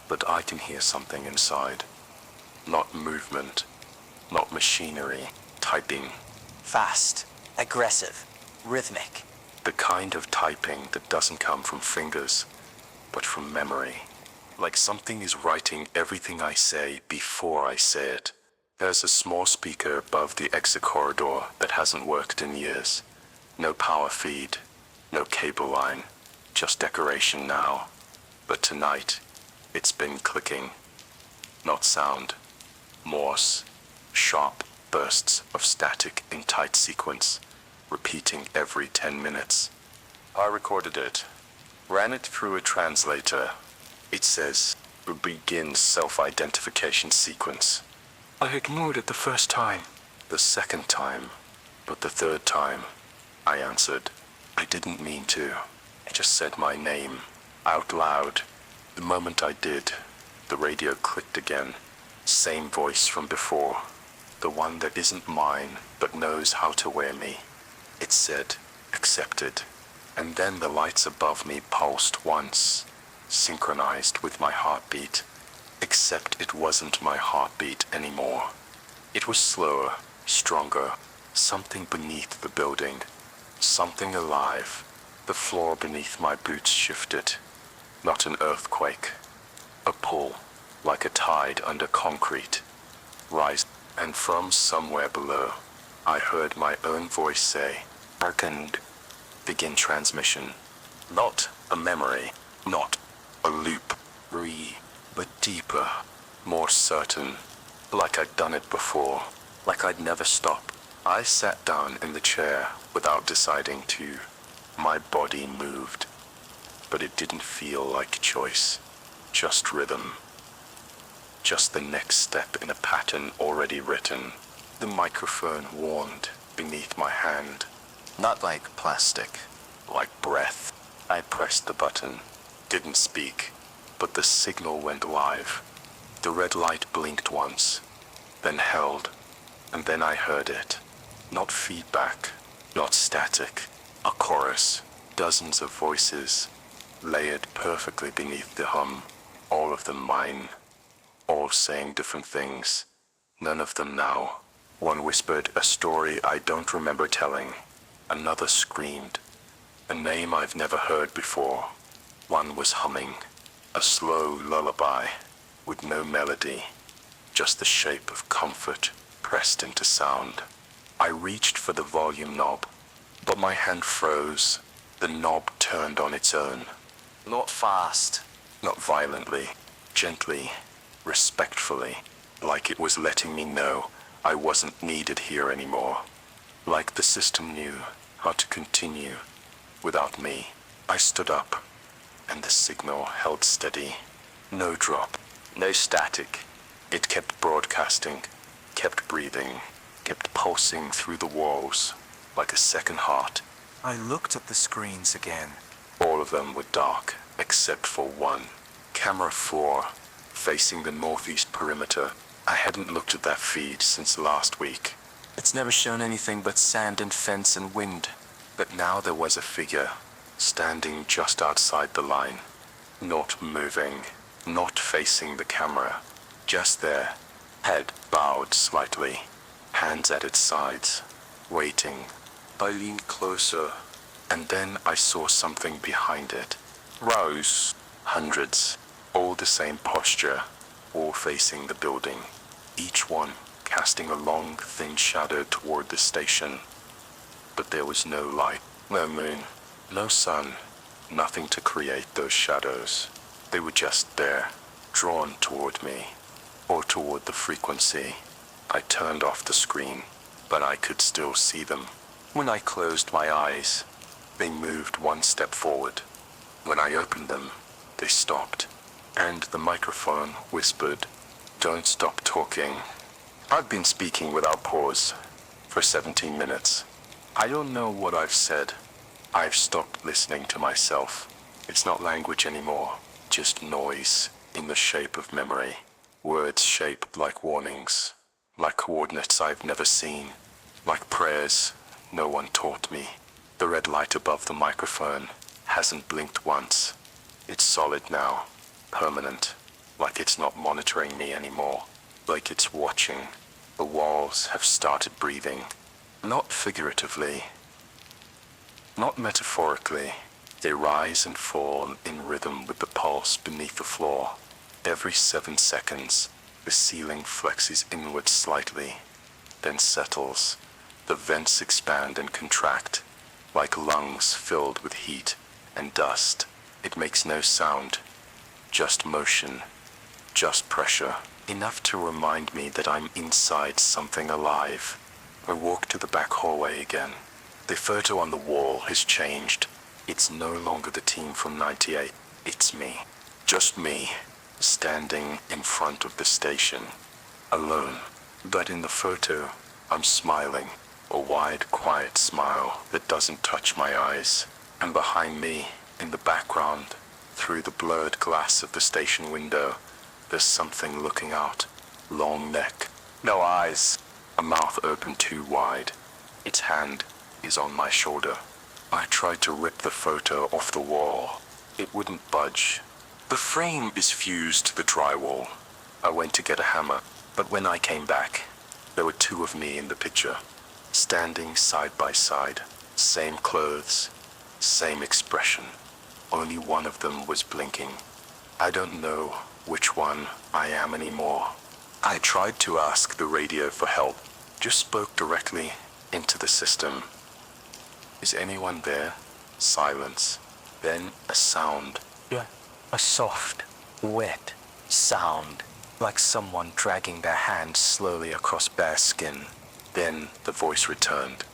But I can hear something inside. Not movement, not machinery, typing. Fast, aggressive, rhythmic. The kind of typing that doesn't come from fingers, but from memory. Like something is writing everything I say before I say it. There's a small speaker above the exit corridor that hasn't worked in years. No power feed, no cable line, just decoration now. But tonight, it's been clicking. Not sound. Morse. Sharp bursts of static in tight sequence, repeating every 10 minutes. I recorded it. Ran it through a translator. It says, begin self-identification sequence. I ignored it the first time. The second time. But the third time, I answered. I didn't mean to. I just said my name. Out loud. The moment I did, the radio clicked again. Same voice from before. The one that isn't mine, but knows how to wear me. It said, accepted. And then the lights above me pulsed once, synchronized with my heartbeat. Except it wasn't my heartbeat anymore. It was slower, stronger, something beneath the building. Something alive. The floor beneath my boots shifted. Not an earthquake. A pull, like a tide under concrete. Rise, and from somewhere below, I heard my own voice say, "Hearkened." Begin transmission. Not a memory, not a loop. But deeper, more certain. Like I'd done it before. Like I'd never stop. I sat down in the chair without deciding to. My body moved. But it didn't feel like choice. Just rhythm. Just the next step in a pattern already written. The microphone warned beneath my hand. Not like plastic. Like breath. I pressed the button. Didn't speak. But the signal went live. The red light blinked once. Then held. And then I heard it. Not feedback. Not static. A chorus. Dozens of voices. Layered perfectly beneath the hum. All of them mine. All saying different things. None of them now. One whispered a story I don't remember telling. Another screamed. A name I've never heard before. One was humming. A slow lullaby. With no melody. Just the shape of comfort pressed into sound. I reached for the volume knob. But my hand froze. The knob turned on its own. Not fast. Not violently. Gently. Respectfully. Like it was letting me know I wasn't needed here anymore. Like the system knew how to continue without me. I stood up, and the signal held steady. No drop, no static. It kept broadcasting, kept breathing, kept pulsing through the walls like a second heart. I looked at the screens again. All of them were dark, except for one. Camera 4, facing the northeast perimeter. I hadn't looked at that feed since last week. It's never shown anything but sand and fence and wind. But now there was a figure, standing just outside the line. Not moving, not facing the camera. Just there, head bowed slightly, hands at its sides, waiting. I leaned closer, and then I saw something behind it. Rows, hundreds, all the same posture, all facing the building. Each one casting a long, thin shadow toward the station. But there was no light, no moon, no sun, nothing to create those shadows. They were just there, drawn toward me, or toward the frequency. I turned off the screen, but I could still see them. When I closed my eyes, they moved one step forward. When I opened them, they stopped, and the microphone whispered, "Don't stop talking." I've been speaking without pause for 17 minutes. I don't know what I've said. I've stopped listening to myself. It's not language anymore, just noise in the shape of memory. Words shaped like warnings, like coordinates I've never seen, like prayers no one taught me. The red light above the microphone hasn't blinked once. It's solid now, permanent, like it's not monitoring me anymore, like it's watching. The walls have started breathing, not figuratively, not metaphorically. They rise and fall in rhythm with the pulse beneath the floor. Every 7 seconds, the ceiling flexes inward slightly, then settles. The vents expand and contract, like lungs filled with heat and dust. It makes no sound, just motion, just pressure, enough to remind me that I'm inside something alive. I walk to the back hallway again. The photo on the wall has changed. It's no longer the team from '98. It's me. Just me, standing in front of the station, alone. But in the photo, I'm smiling, a wide, quiet smile that doesn't touch my eyes. And behind me, in the background, through the blurred glass of the station window, there's something looking out. Long neck, no eyes, a mouth open too wide. Its hand is on my shoulder. I tried to rip the photo off the wall. It wouldn't budge. The frame is fused to the drywall. I went to get a hammer, but when I came back, there were 2 of me in the picture, standing side by side, same clothes, same expression. Only one of them was blinking. I don't know which one I am anymore. I tried to ask the radio for help, just spoke directly into the system. Is anyone there? Silence. Then a sound. Yeah, a soft, wet sound, like someone dragging their hand slowly across bare skin. Then the voice returned.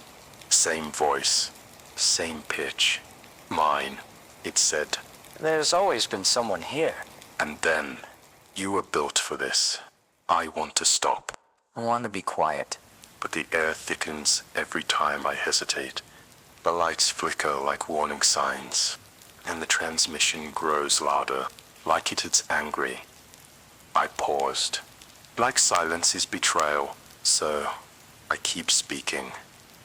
Same voice, same pitch. Mine, it said. There's always been someone here. And then, you were built for this. I want to stop. I want to be quiet. But the air thickens every time I hesitate. The lights flicker like warning signs, and the transmission grows louder, like it is angry. I paused. Like silence is betrayal, so I keep speaking.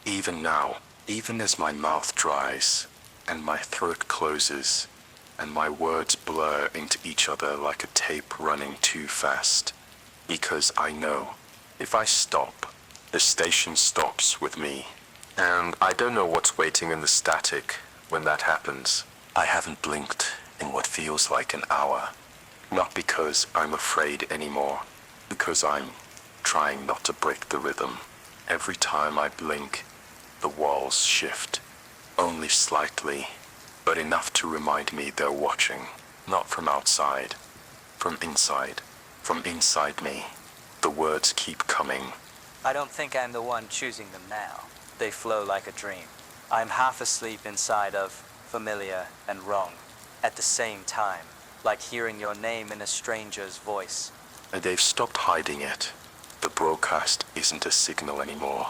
Even now, even as my mouth dries, and my throat closes, and my words blur into each other like a tape running too fast. Because I know, if I stop, the station stops with me. And I don't know what's waiting in the static when that happens. I haven't blinked in what feels like an hour. Not because I'm afraid anymore, because I'm trying not to break the rhythm. Every time I blink, the walls shift. Only slightly, but enough to remind me they're watching. Not from outside, from inside me. The words keep coming. I don't think I'm the one choosing them now. They flow like a dream. I'm half asleep inside of familiar and wrong at the same time, like hearing your name in a stranger's voice. And they've stopped hiding it. The broadcast isn't a signal anymore.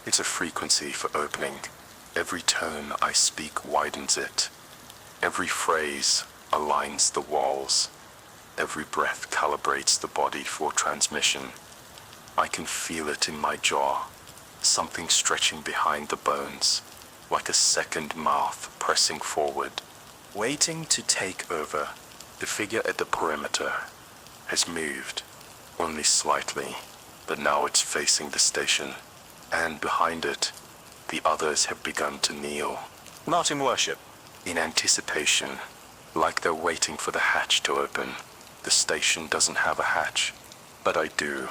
It's a frequency for opening. Every tone I speak widens it. Every phrase aligns the walls. Every breath calibrates the body for transmission. I can feel it in my jaw. Something stretching behind the bones, like a second mouth pressing forward, waiting to take over. The figure at the perimeter has moved, only slightly, but now it's facing the station, and behind it, the others have begun to kneel. Not in worship, in anticipation, like they're waiting for the hatch to open. The station doesn't have a hatch, but I do.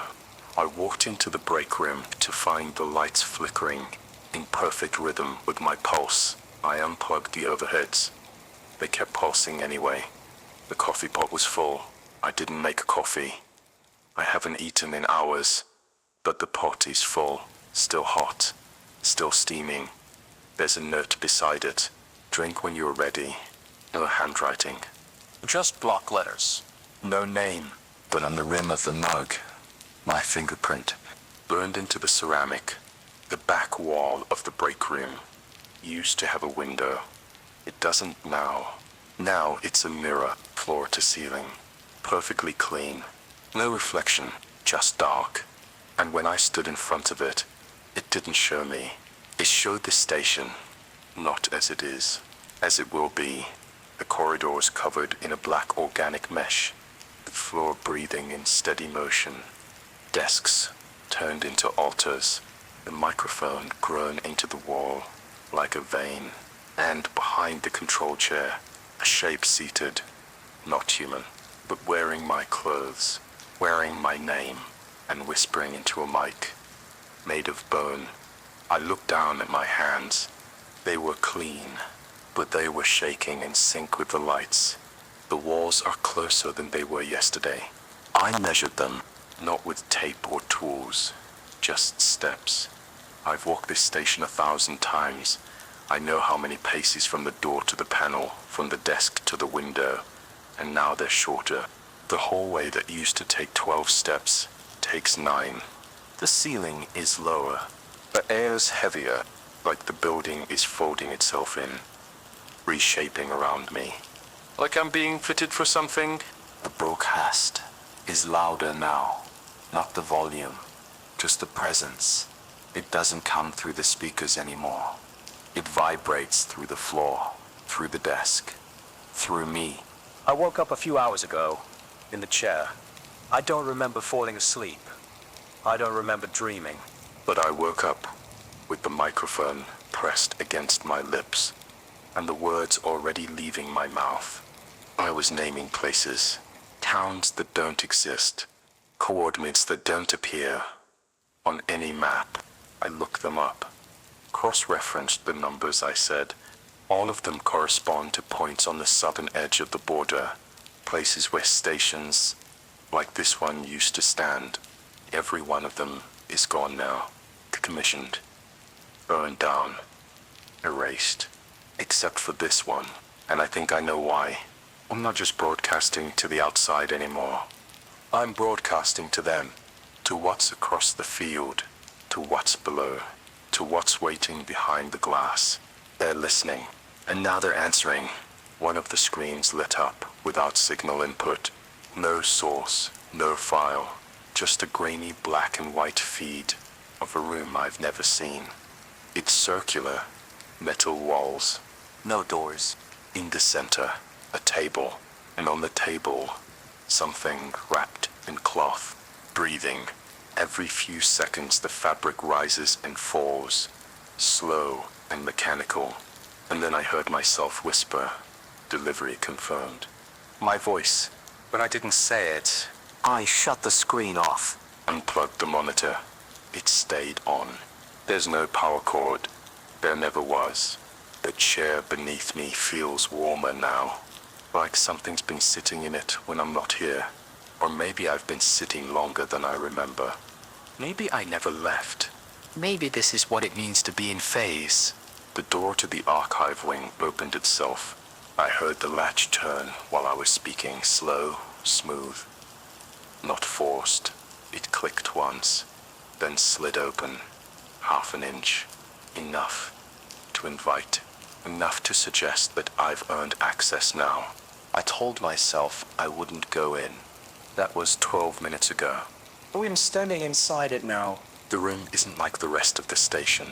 I walked into the break room to find the lights flickering in perfect rhythm with my pulse. I unplugged the overheads. They kept pulsing anyway. The coffee pot was full. I didn't make coffee. I haven't eaten in hours, but the pot is full, still hot, still steaming. There's a note beside it. Drink when you're ready. No handwriting. Just block letters. No name. But on the rim of the mug, my fingerprint. Burned into the ceramic. The back wall of the break room used to have a window. It doesn't now. Now it's a mirror, floor to ceiling. Perfectly clean. No reflection, just dark. And when I stood in front of it, it didn't show me. It showed the station, not as it is, as it will be. The corridors covered in a black organic mesh. The floor breathing in steady motion. Desks turned into altars. The microphone grown into the wall like a vein. And behind the control chair, a shape seated, not human, but wearing my clothes, wearing my name, and whispering into a mic, made of bone. I looked down at my hands. They were clean, but they were shaking in sync with the lights. The walls are closer than they were yesterday. I measured them, not with tape or tools, just steps. I've walked this station 1,000 times. I know how many paces from the door to the panel, from the desk to the window, and now they're shorter. The hallway that used to take 12 steps takes 9. The ceiling is lower. The air's heavier, like the building is folding itself in, reshaping around me. Like I'm being fitted for something. The broadcast is louder now. Not the volume, just the presence. It doesn't come through the speakers anymore. It vibrates through the floor, through the desk, through me. I woke up a few hours ago, in the chair. I don't remember falling asleep. I don't remember dreaming. But I woke up with the microphone pressed against my lips, and the words already leaving my mouth. I was naming places, towns that don't exist, coordinates that don't appear on any map. I looked them up, cross-referenced the numbers I said. All of them correspond to points on the southern edge of the border, places where stations like this one used to stand. Every one of them is gone now, decommissioned, burned down, erased, except for this one. And I think I know why. I'm not just broadcasting to the outside anymore. I'm broadcasting to them, to what's across the field, to what's below, to what's waiting behind the glass. They're listening, and now they're answering. One of the screens lit up without signal input. No source, no file, just a grainy black and white feed of a room I've never seen. It's circular, metal walls, no doors. In the center, a table, and on the table, something wrapped in cloth, breathing. Every few seconds the fabric rises and falls, slow and mechanical. And then I heard myself whisper, delivery confirmed. My voice, but I didn't say it. I shut the screen off. Unplugged the monitor. It stayed on. There's no power cord. There never was. The chair beneath me feels warmer now, like something's been sitting in it when I'm not here. Or maybe I've been sitting longer than I remember. Maybe I never left. Maybe this is what it means to be in phase. The door to the archive wing opened itself. I heard the latch turn while I was speaking, slow, smooth, not forced. It clicked once, then slid open, half an inch. Enough to invite, enough to suggest that I've earned access now. I told myself I wouldn't go in. That was 12 minutes ago. I'm standing inside it now. The room isn't like the rest of the station.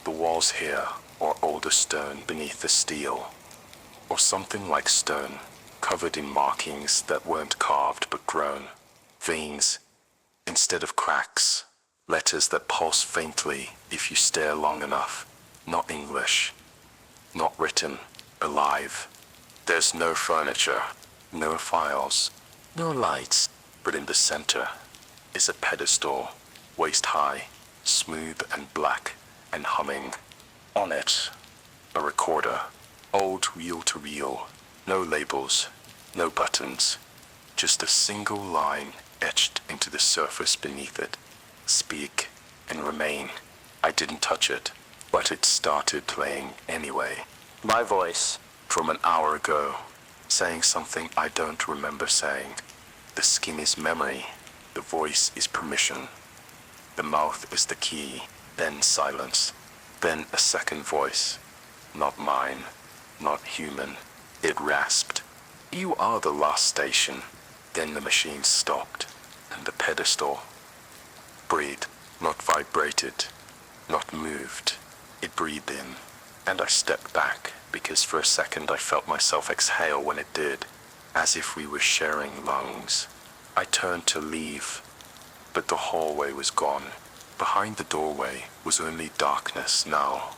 The walls here are older stone beneath the steel, or something like stone, covered in markings that weren't carved but grown. Veins instead of cracks. Letters that pulse faintly if you stare long enough. Not English. Not written. Alive. There's no furniture. No files. No lights. But in the center is a pedestal. waist high, smooth and black, and humming. On it, a recorder, old reel-to-reel, no labels, no buttons, just a single line etched into the surface beneath it. Speak and remain. I didn't touch it, but it started playing anyway. My voice. From an hour ago, saying something I don't remember saying. The skin is memory, the voice is permission. The mouth is the key, then silence, then a second voice. Not mine, not human. It rasped. You are the last station. Then the machine stopped, and the pedestal breathed, not vibrated, not moved. It breathed in, and I stepped back, because for a second I felt myself exhale when it did, as if we were sharing lungs. I turned to leave, but the hallway was gone. Behind the doorway was only darkness now,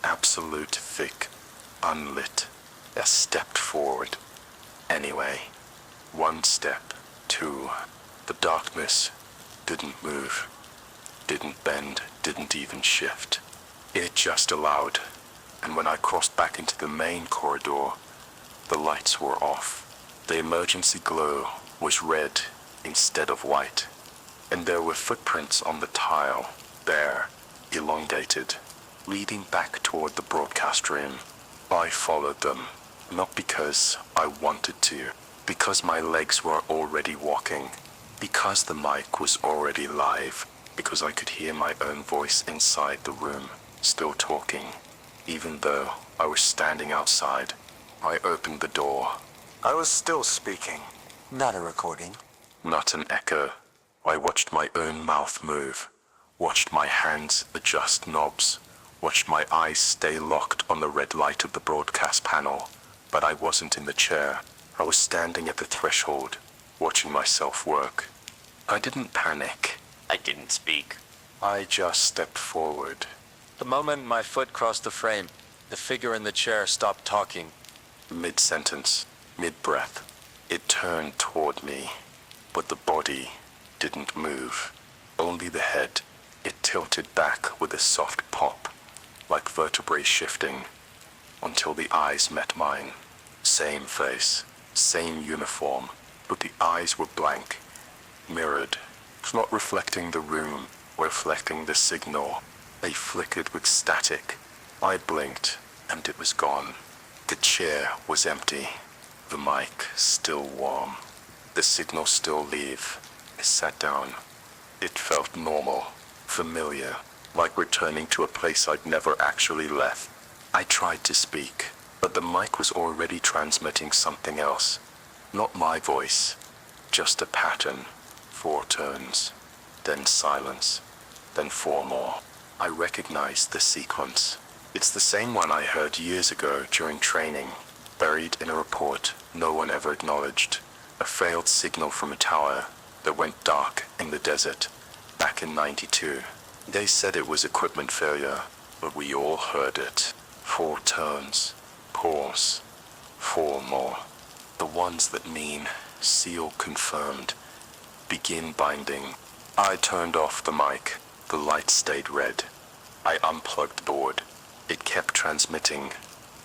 absolute thick, unlit. I stepped forward. Anyway, one step, two. The darkness didn't move, didn't bend, didn't even shift. It just allowed. And when I crossed back into the main corridor, the lights were off. The emergency glow was red instead of white. And there were footprints on the tile, there, elongated, leading back toward the broadcast room. I followed them, not because I wanted to, because my legs were already walking, because the mic was already live, because I could hear my own voice inside the room, still talking. Even though I was standing outside, I opened the door. I was still speaking. Not a recording. Not an echo. I watched my own mouth move, watched my hands adjust knobs, watched my eyes stay locked on the red light of the broadcast panel. But I wasn't in the chair. I was standing at the threshold, watching myself work. I didn't panic. I didn't speak. I just stepped forward. The moment my foot crossed the frame, the figure in the chair stopped talking. Mid-sentence, mid-breath, it turned toward me, but the body didn't move. Only the head. It tilted back with a soft pop, like vertebrae shifting, until the eyes met mine. Same face, same uniform, but the eyes were blank, mirrored, not reflecting the room, reflecting the signal. They flickered with static. I blinked, and it was gone. The chair was empty, the mic still warm, the signal still live. I sat down. It felt normal, familiar, like returning to a place I'd never actually left. I tried to speak, but the mic was already transmitting something else. Not my voice, just a pattern. 4 turns, then silence, then 4 more. I recognized the sequence. It's the same one I heard years ago during training, buried in a report no one ever acknowledged. A failed signal from a tower that went dark in the desert back in '92. They said it was equipment failure, but we all heard it. 4 turns, pause, 4 more. The ones that mean seal confirmed, begin binding. I turned off the mic. The light stayed red. I unplugged the board. It kept transmitting.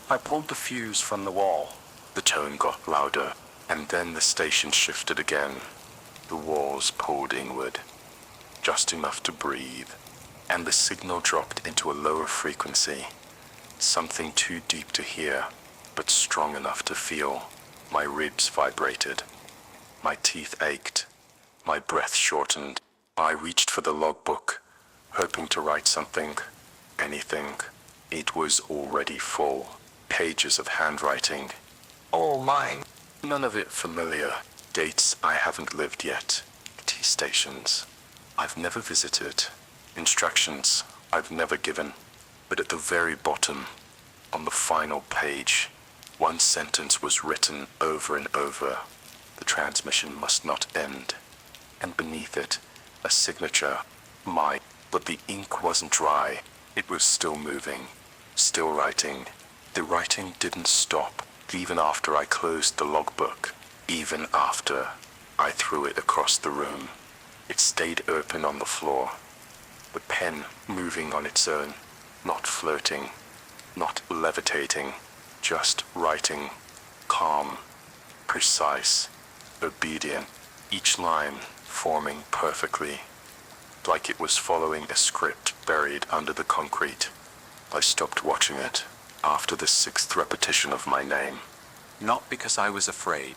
I pulled the fuse from the wall. The tone got louder, and then the station shifted again. The walls pulled inward, just enough to breathe, and the signal dropped into a lower frequency. Something too deep to hear, but strong enough to feel. My ribs vibrated. My teeth ached. My breath shortened. I reached for the logbook, hoping to write something, anything. It was already full. Pages of handwriting. All mine. None of it familiar. Dates I haven't lived yet. T-stations I've never visited. Instructions I've never given. But at the very bottom, on the final page, one sentence was written over and over. The transmission must not end. And beneath it, a signature, mine. But the ink wasn't dry. It was still moving, still writing. The writing didn't stop, even after I closed the logbook, even after I threw it across the room. It stayed open on the floor, the pen moving on its own, not floating, not levitating, just writing, calm, precise, obedient, each line forming perfectly, like it was following a script buried under the concrete. I stopped watching it after the 6th repetition of my name. Not because I was afraid.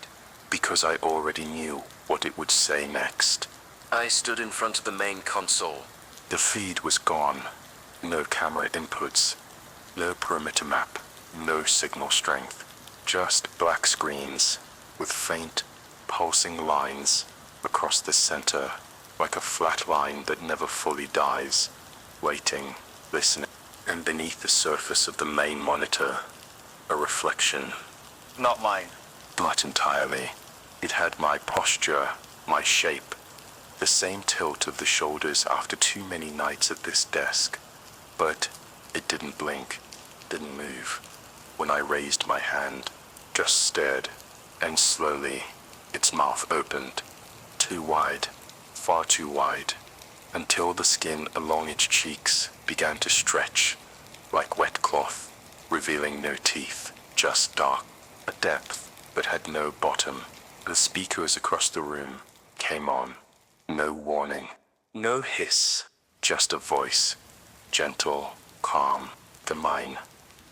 Because I already knew what it would say next. I stood in front of the main console. The feed was gone. No camera inputs. No perimeter map. No signal strength. Just black screens with faint, pulsing lines across the center, like a flat line that never fully dies, waiting, listening. And beneath the surface of the main monitor, a reflection. Not mine. Not entirely. It had my posture, my shape, the same tilt of the shoulders after too many nights at this desk. But it didn't blink, didn't move. When I raised my hand, just stared, and slowly, its mouth opened. Too wide, far too wide, until the skin along its cheeks began to stretch, like wet cloth, revealing no teeth, just dark, a depth that had no bottom. The speakers across the room came on. No warning, no hiss, just a voice, gentle, calm, the mine,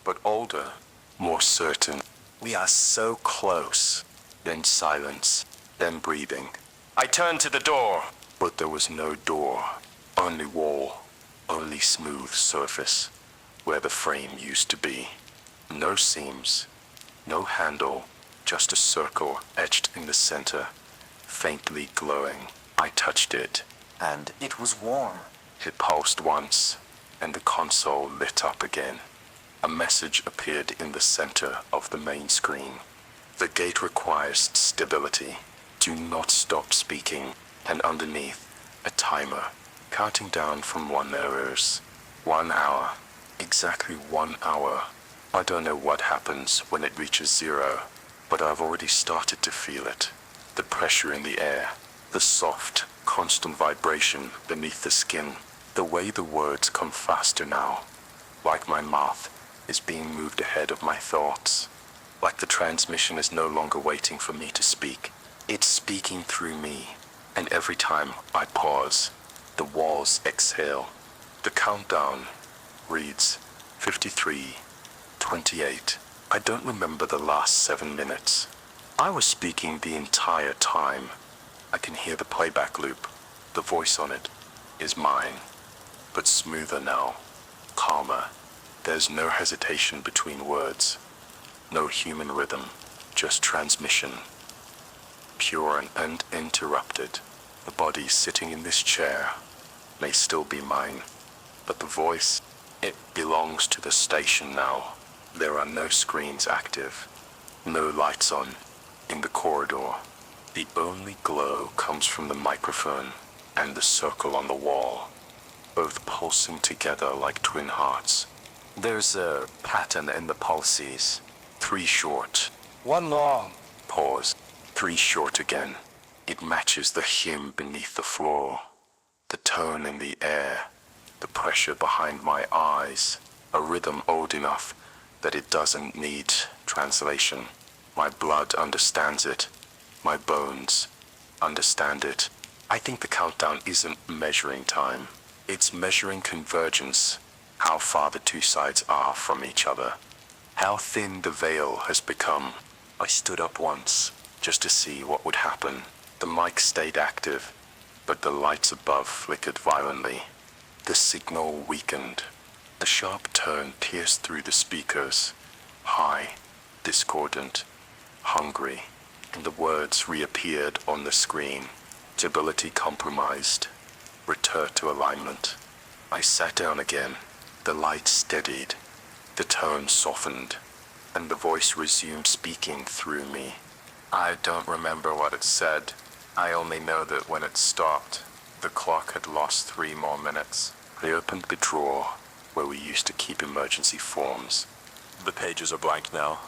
but older, more certain. We are so close. Then silence, then breathing. I turned to the door. But there was no door, only wall, only smooth surface, where the frame used to be. No seams, no handle, just a circle etched in the center, faintly glowing. I touched it, And it was warm. it pulsed once, and the console lit up again. A message appeared in the center of the main screen. The gate requires stability. Do not stop speaking. And underneath, a timer, counting down from 1 errors. 1 hour. Exactly 1 hour. I don't know what happens when it reaches 0, but I've already started to feel it. The pressure in the air. The soft, constant vibration beneath the skin. The way the words come faster now. Like my mouth is being moved ahead of my thoughts. Like the transmission is no longer waiting for me to speak. It's speaking through me. And every time I pause, the walls exhale. The countdown reads 53, 28. I don't remember the last 7 minutes. I was speaking the entire time. I can hear the playback loop. The voice on it is mine, but smoother now, calmer. There's no hesitation between words, no human rhythm, just transmission, pure and uninterrupted. The body sitting in this chair may still be mine, but the voice, it belongs to the station now. There are no screens active, no lights on in the corridor. The only glow comes from the microphone and the circle on the wall, both pulsing together like twin hearts. There's a pattern in the pulses. 3 short. 1 long. Pause. 3 short again. It matches the hum beneath the floor, the tone in the air, the pressure behind my eyes, a rhythm old enough that it doesn't need translation. My blood understands it. My bones understand it. I think the countdown isn't measuring time. It's measuring convergence, how far the two sides are from each other, how thin the veil has become. I stood up once, just to see what would happen. The mic stayed active, but the lights above flickered violently. The signal weakened. The sharp tone pierced through the speakers, high, discordant, hungry, and the words reappeared on the screen. Stability compromised. Return to alignment. I sat down again. The light steadied. The tone softened, and the voice resumed speaking through me. I don't remember what it said. I only know that when it stopped, the clock had lost 3 more minutes. I opened the drawer where we used to keep emergency forms. The pages are blank now.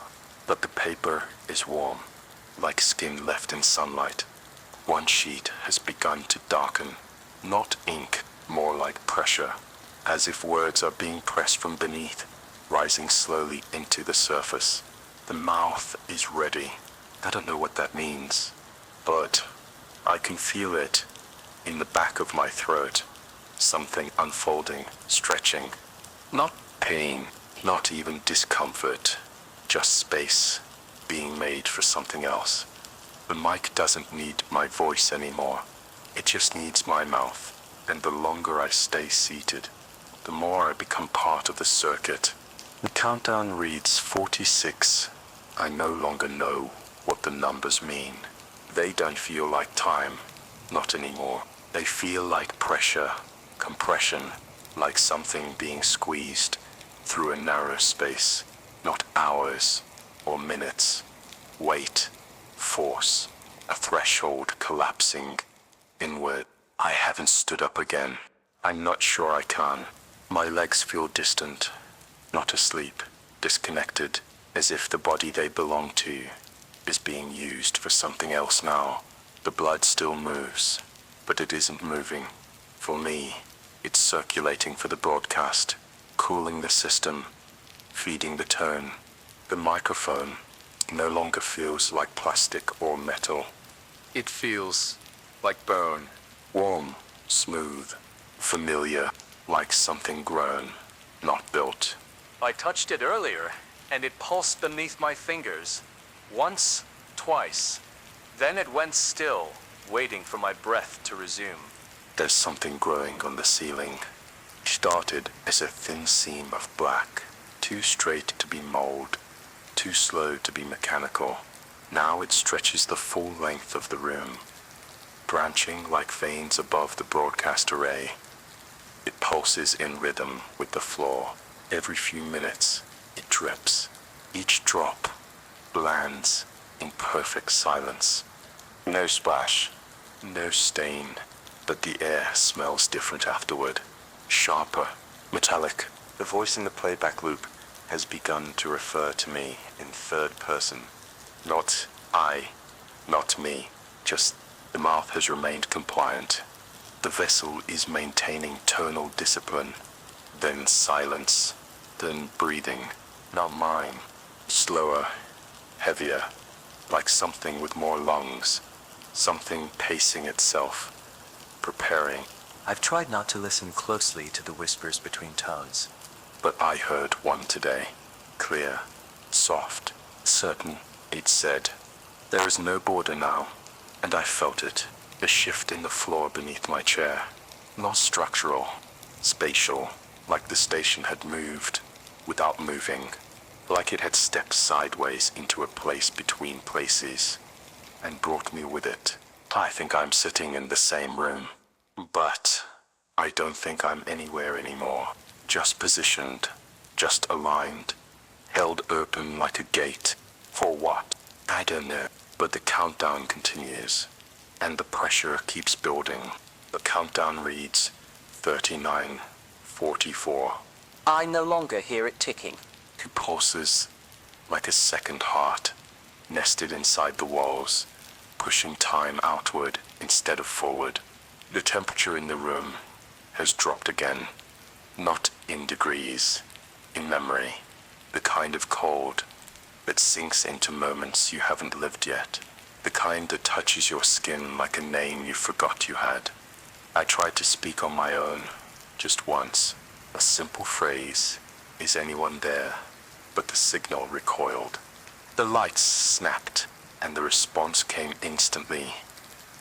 But the paper is warm, like skin left in sunlight. One sheet has begun to darken. Not ink, more like pressure, as if words are being pressed from beneath, rising slowly into the surface. The mouth is ready. I don't know what that means, but I can feel it in the back of my throat. Something unfolding, stretching. Not pain, not even discomfort, just space being made for something else. The mic doesn't need my voice anymore. It just needs my mouth. And the longer I stay seated, the more I become part of the circuit. The countdown reads 46. I no longer know what the numbers mean. They don't feel like time. Not anymore. They feel like pressure, compression, like something being squeezed through a narrow space. Not hours or minutes. Weight, force, a threshold collapsing inward. I haven't stood up again. I'm not sure I can. My legs feel distant, not asleep, disconnected, as if the body they belong to is being used for something else now. The blood still moves, but it isn't moving. For me, it's circulating for the broadcast, cooling the system, feeding the tone. The microphone no longer feels like plastic or metal. It feels like bone, warm, smooth, familiar, like something grown, not built. I touched it earlier, and it pulsed beneath my fingers. Once, twice. Then it went still, waiting for my breath to resume. There's something growing on the ceiling. It started as a thin seam of black, too straight to be mold, too slow to be mechanical. Now it stretches the full length of the room, branching like veins above the broadcast array. It pulses in rhythm with the floor. Every few minutes, it drips. Each drop lands in perfect silence. No splash, no stain, but the air smells different afterward. Sharper, metallic. The voice in the playback loop has begun to refer to me in third person. Not I, not me, just the mouth has remained compliant. The vessel is maintaining tonal discipline, then silence, then breathing, not mine. Slower, heavier, like something with more lungs, something pacing itself, preparing. I've tried not to listen closely to the whispers between tones. But I heard one today, clear, soft, certain. It said, "There is no border now," and I felt it, a shift in the floor beneath my chair. Not structural, spatial, like the station had moved without moving, like it had stepped sideways into a place between places and brought me with it. I think I'm sitting in the same room, but I don't think I'm anywhere anymore. Just positioned, just aligned, held open like a gate. For what? I don't know. But the countdown continues, and the pressure keeps building. The countdown reads 39, 44. I no longer hear it ticking. It pulses like a second heart, nested inside the walls, pushing time outward instead of forward. The temperature in the room has dropped again, not in degrees, in memory, the kind of cold that sinks into moments you haven't lived yet, the kind that touches your skin like a name you forgot you had. I tried to speak on my own, just once, a simple phrase, "Is anyone there?" But the signal recoiled. The lights snapped, and the response came instantly,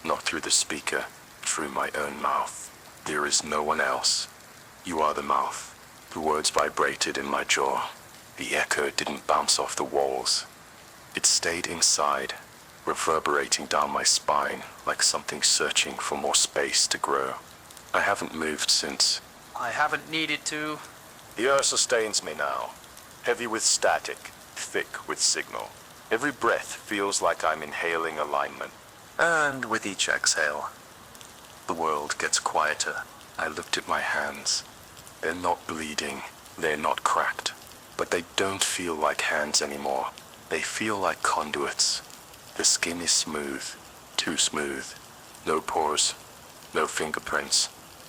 not through the speaker, through my own mouth. "There is no one else. You are the mouth." The words vibrated in my jaw. The echo didn't bounce off the walls. It stayed inside, reverberating down my spine like something searching for more space to grow. I haven't moved since. I haven't needed to. The air sustains me now, heavy with static, thick with signal. Every breath feels like I'm inhaling alignment. And with each exhale, the world gets quieter. I looked at my hands. They're not bleeding, they're not cracked, but they don't feel like hands anymore. They feel like conduits. The skin is smooth, too smooth. No pores, no fingerprints,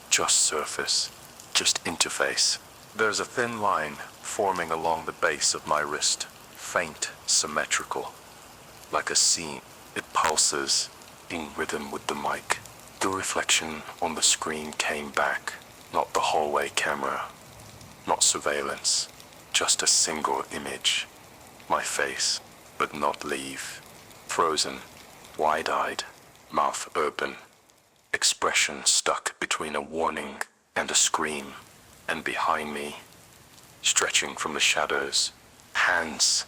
Just surface. Just interface. There's a thin line forming along the base of my wrist. Faint, symmetrical. Like a seam, it pulses in rhythm with the mic. The reflection on the screen came back. Not the hallway camera. Not surveillance. Just a single image. My face, but not leave. Frozen, wide-eyed, mouth open. Expression stuck between a warning and a scream. And behind me, stretching from the shadows, hands,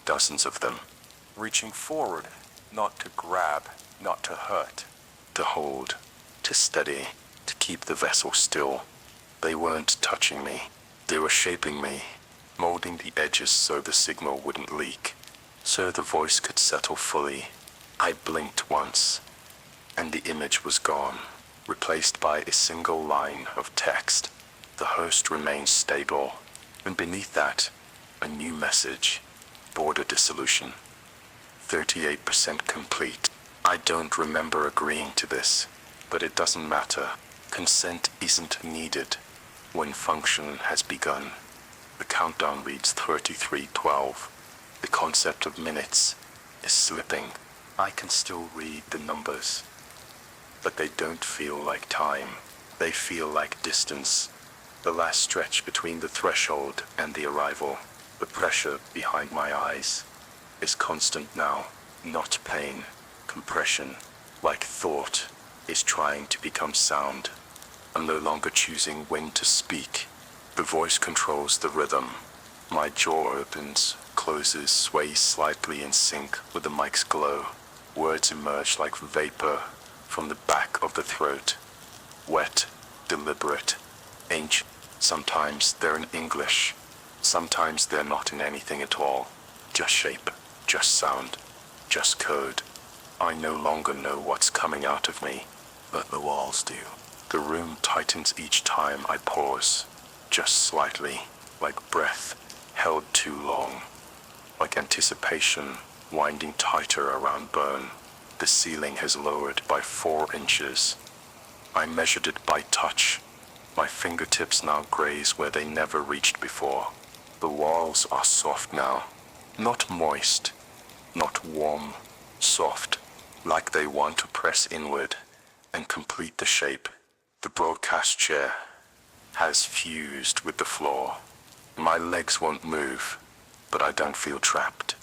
dozens of them. Reaching forward, not to grab, not to hurt. To hold, to steady, to keep the vessel still. They weren't touching me. They were shaping me, molding the edges so the signal wouldn't leak, so the voice could settle fully. I blinked once, and the image was gone, replaced by a single line of text. The host remained stable, and beneath that, a new message. Border dissolution. 38% complete. I don't remember agreeing to this, but it doesn't matter. Consent isn't needed when function has begun. The countdown reads 33:12. The concept of minutes is slipping. I can still read the numbers, but they don't feel like time. They feel like distance. The last stretch between the threshold and the arrival. The pressure behind my eyes is constant now, not pain. Compression, like thought, is trying to become sound. I'm no longer choosing when to speak. The voice controls the rhythm. My jaw opens, closes, sways slightly in sync with the mic's glow. Words emerge like vapor from the back of the throat. Wet, deliberate, ancient. Sometimes they're in English. Sometimes they're not in anything at all. Just shape, just sound, just code. I no longer know what's coming out of me, but the walls do. The room tightens each time I pause, just slightly, like breath held too long, like anticipation winding tighter around burn. The ceiling has lowered by 4 inches. I measured it by touch. My fingertips now graze where they never reached before. The walls are soft now, not moist, not warm, soft, like they want to press inward and complete the shape. The broadcast chair has fused with the floor. My legs won't move, but I don't feel trapped.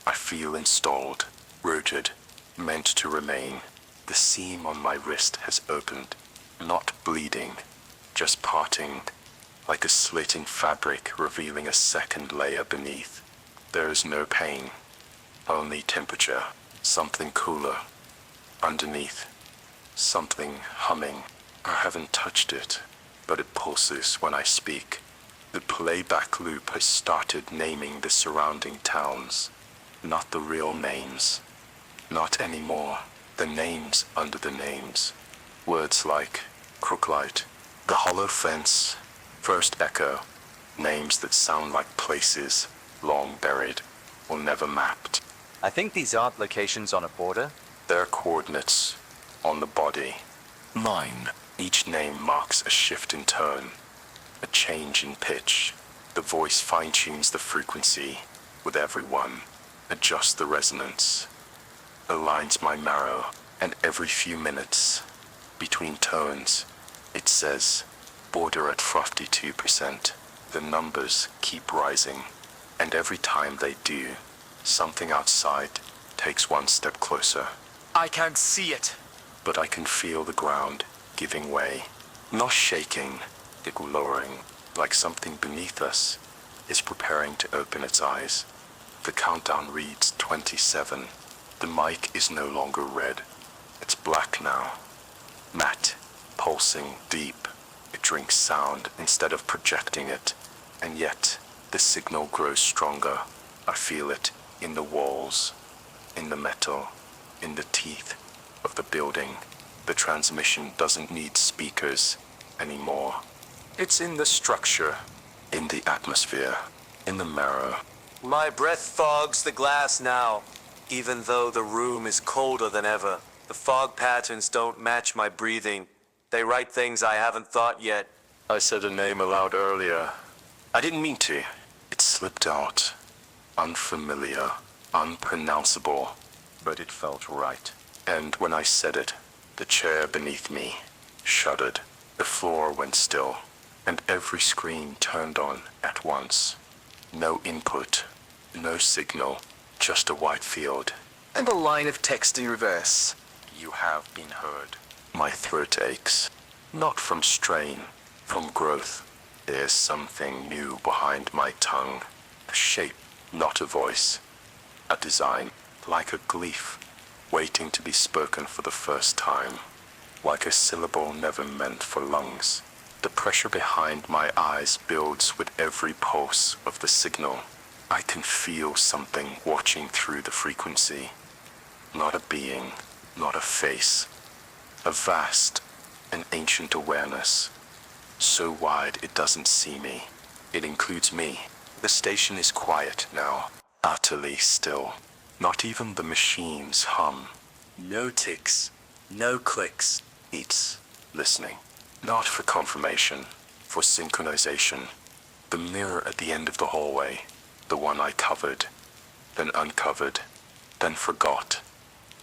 I feel installed, rooted, meant to remain. The seam on my wrist has opened, not bleeding, just parting, like a slit in fabric revealing a second layer beneath. There is no pain, only temperature, something cooler. Underneath, something humming. I haven't touched it, but it pulses when I speak. The playback loop has started naming the surrounding towns, not the real names. Not anymore. The names under the names. Words like Crooklight, the hollow fence, First Echo, names that sound like places long buried or never mapped. I think these aren't locations on a border. They're coordinates on the body. Mine. Each name marks a shift in tone, a change in pitch. The voice fine-tunes the frequency with every one, adjusts the resonance, aligns my marrow, and every few minutes, between tones, it says, border at 52%. The numbers keep rising, and every time they do, something outside takes one step closer. I can't see it. But I can feel the ground giving way, not shaking, it lowering, like something beneath us is preparing to open its eyes. The countdown reads 27. The mic is no longer red. It's black now. Matte, pulsing deep. It drinks sound instead of projecting it. And yet, the signal grows stronger. I feel it in the walls, in the metal, in the teeth of the building. The transmission doesn't need speakers anymore. It's in the structure, in the atmosphere, in the marrow. My breath fogs the glass now, even though the room is colder than ever. The fog patterns don't match my breathing. They write things I haven't thought yet. I said a name aloud earlier. I didn't mean to. It slipped out. Unfamiliar, unpronounceable, but it felt right. And when I said it, the chair beneath me shuddered. The floor went still, and every screen turned on at once. No input, no signal, just a white field. And a line of text in reverse. You have been heard. My throat aches. Not from strain, from growth. There's something new behind my tongue. A shape, not a voice. A design, like a glyph, waiting to be spoken for the first time. Like a syllable never meant for lungs. The pressure behind my eyes builds with every pulse of the signal. I can feel something watching through the frequency. Not a being, not a face. A vast, an ancient awareness. So wide it doesn't see me. It includes me. The station is quiet now, utterly still. Not even the machines hum. No ticks, no clicks. It's listening. Not for confirmation, for synchronization. The mirror at the end of the hallway, the one I covered, then uncovered, then forgot.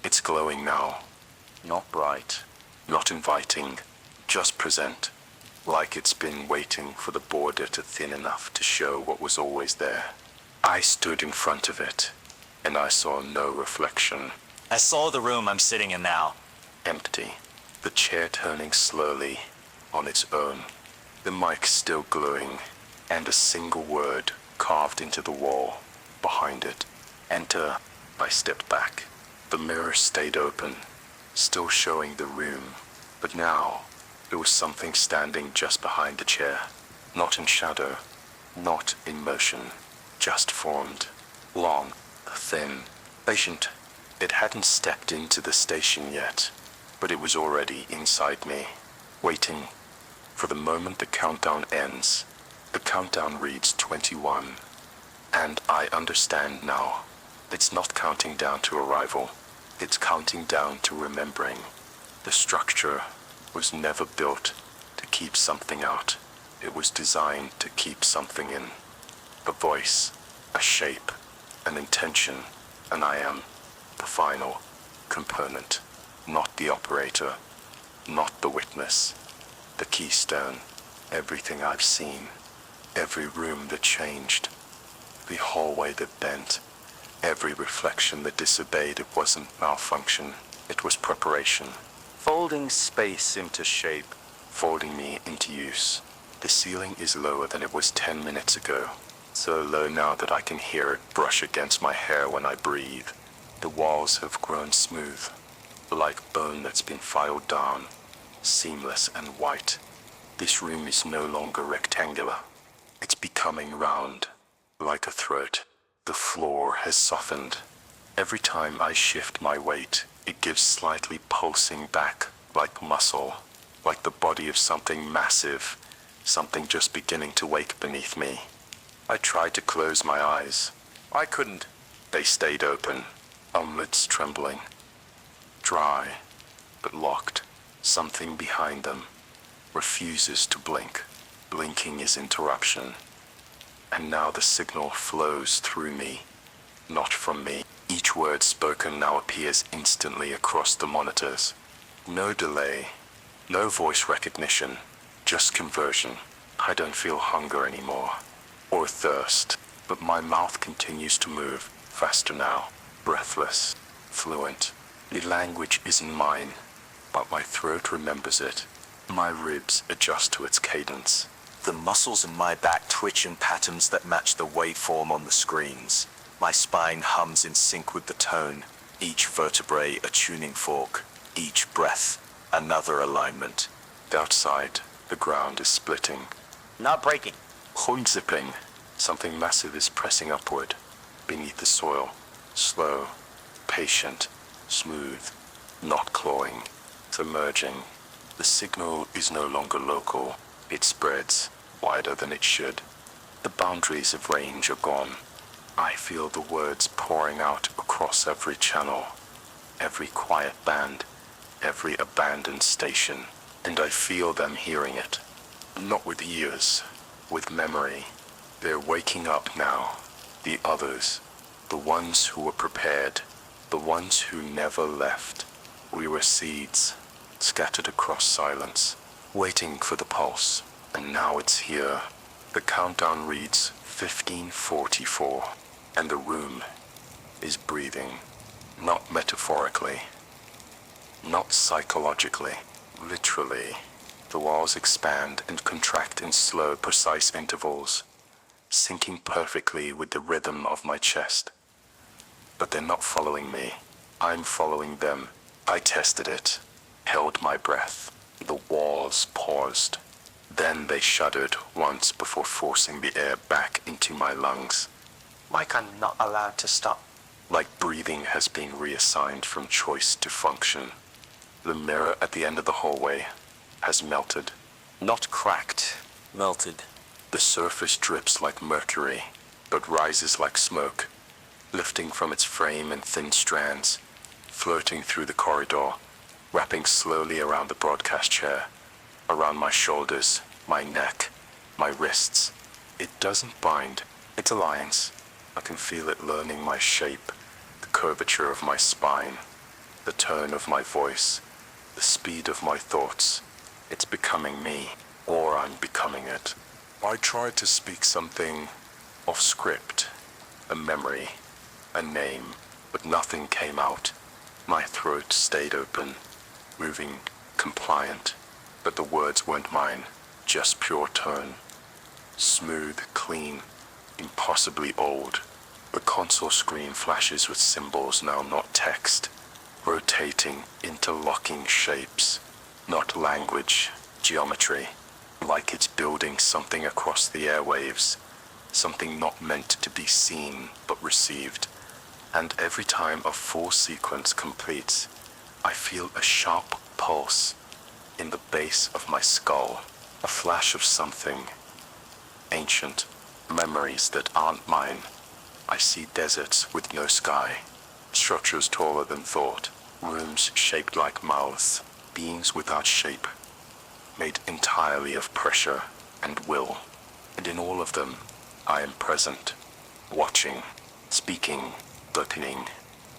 It's glowing now. Not bright, not inviting, just present. Like it's been waiting for the border to thin enough to show what was always there. I stood in front of it, and I saw no reflection. I saw the room I'm sitting in now. Empty. The chair turning slowly, on its own. The mic still glowing, and a single word carved into the wall, behind it. Enter. I stepped back. The mirror stayed open, still showing the room. But now, there was something standing just behind the chair. Not in shadow, not in motion, just formed. Long, thin, patient. It hadn't stepped into the station yet, but it was already inside me, waiting for the moment the countdown ends. The countdown reads 21, and I understand now. It's not counting down to arrival. It's counting down to remembering. The structure was never built to keep something out. It was designed to keep something in. A voice, a shape, an intention, and I am the final component. Not the operator, not the witness. The keystone, everything I've seen. Every room that changed. The hallway that bent. Every reflection that disobeyed. It wasn't malfunction. It was preparation. Folding space into shape. Folding me into use. The ceiling is lower than it was 10 minutes ago. So low now that I can hear it brush against my hair when I breathe. The walls have grown smooth. Like bone that's been filed down. Seamless and white. This room is no longer rectangular. It's becoming round. Like a throat. The floor has softened. Every time I shift my weight, it gives slightly pulsing back, like muscle, like the body of something massive, something just beginning to wake beneath me. I tried to close my eyes. I couldn't. They stayed open, eyelids trembling. Dry, but locked. Something behind them refuses to blink. Blinking is interruption. And now the signal flows through me, not from me. Each word spoken now appears instantly across the monitors. No delay, no voice recognition, just conversion. I don't feel hunger anymore, or thirst, but my mouth continues to move, faster now, breathless, fluent. The language isn't mine, but my throat remembers it. My ribs adjust to its cadence. The muscles in my back twitch in patterns that match the waveform on the screens. My spine hums in sync with the tone, each vertebrae a tuning fork, each breath another alignment. Outside, the ground is splitting. Not breaking. Zipping. Something massive is pressing upward, beneath the soil. Slow, patient, smooth, not clawing, submerging. The signal is no longer local. It spreads, wider than it should. The boundaries of range are gone. I feel the words pouring out across every channel, every quiet band, every abandoned station, and I feel them hearing it. Not with ears, with memory. They're waking up now. The others, the ones who were prepared, the ones who never left. We were seeds, scattered across silence, waiting for the pulse, and now it's here. The countdown reads 1544, and the room is breathing, not metaphorically, not psychologically, literally. The walls expand and contract in slow, precise intervals, syncing perfectly with the rhythm of my chest. But they're not following me. I'm following them. I tested it, held my breath. The walls paused. Then they shuddered once before forcing the air back into my lungs. Like I'm not allowed to stop. Like breathing has been reassigned from choice to function. The mirror at the end of the hallway has melted. Not cracked, melted. The surface drips like mercury, but rises like smoke, lifting from its frame in thin strands, floating through the corridor, wrapping slowly around the broadcast chair, around my shoulders, my neck, my wrists. It doesn't bind, it aligns. I can feel it learning my shape, the curvature of my spine, the tone of my voice, the speed of my thoughts. It's becoming me, or I'm becoming it. I tried to speak something off script, a memory, a name, but nothing came out. My throat stayed open, moving, compliant, but the words weren't mine, just pure tone. Smooth, clean, impossibly old. The console screen flashes with symbols now not text, rotating, interlocking shapes, not language, geometry, like it's building something across the airwaves, something not meant to be seen but received. And every time a full sequence completes, I feel a sharp pulse in the base of my skull, a flash of something ancient, memories that aren't mine. I see deserts with no sky, structures taller than thought, rooms shaped like mouths, beings without shape, made entirely of pressure and will. And in all of them, I am present, watching, speaking, listening.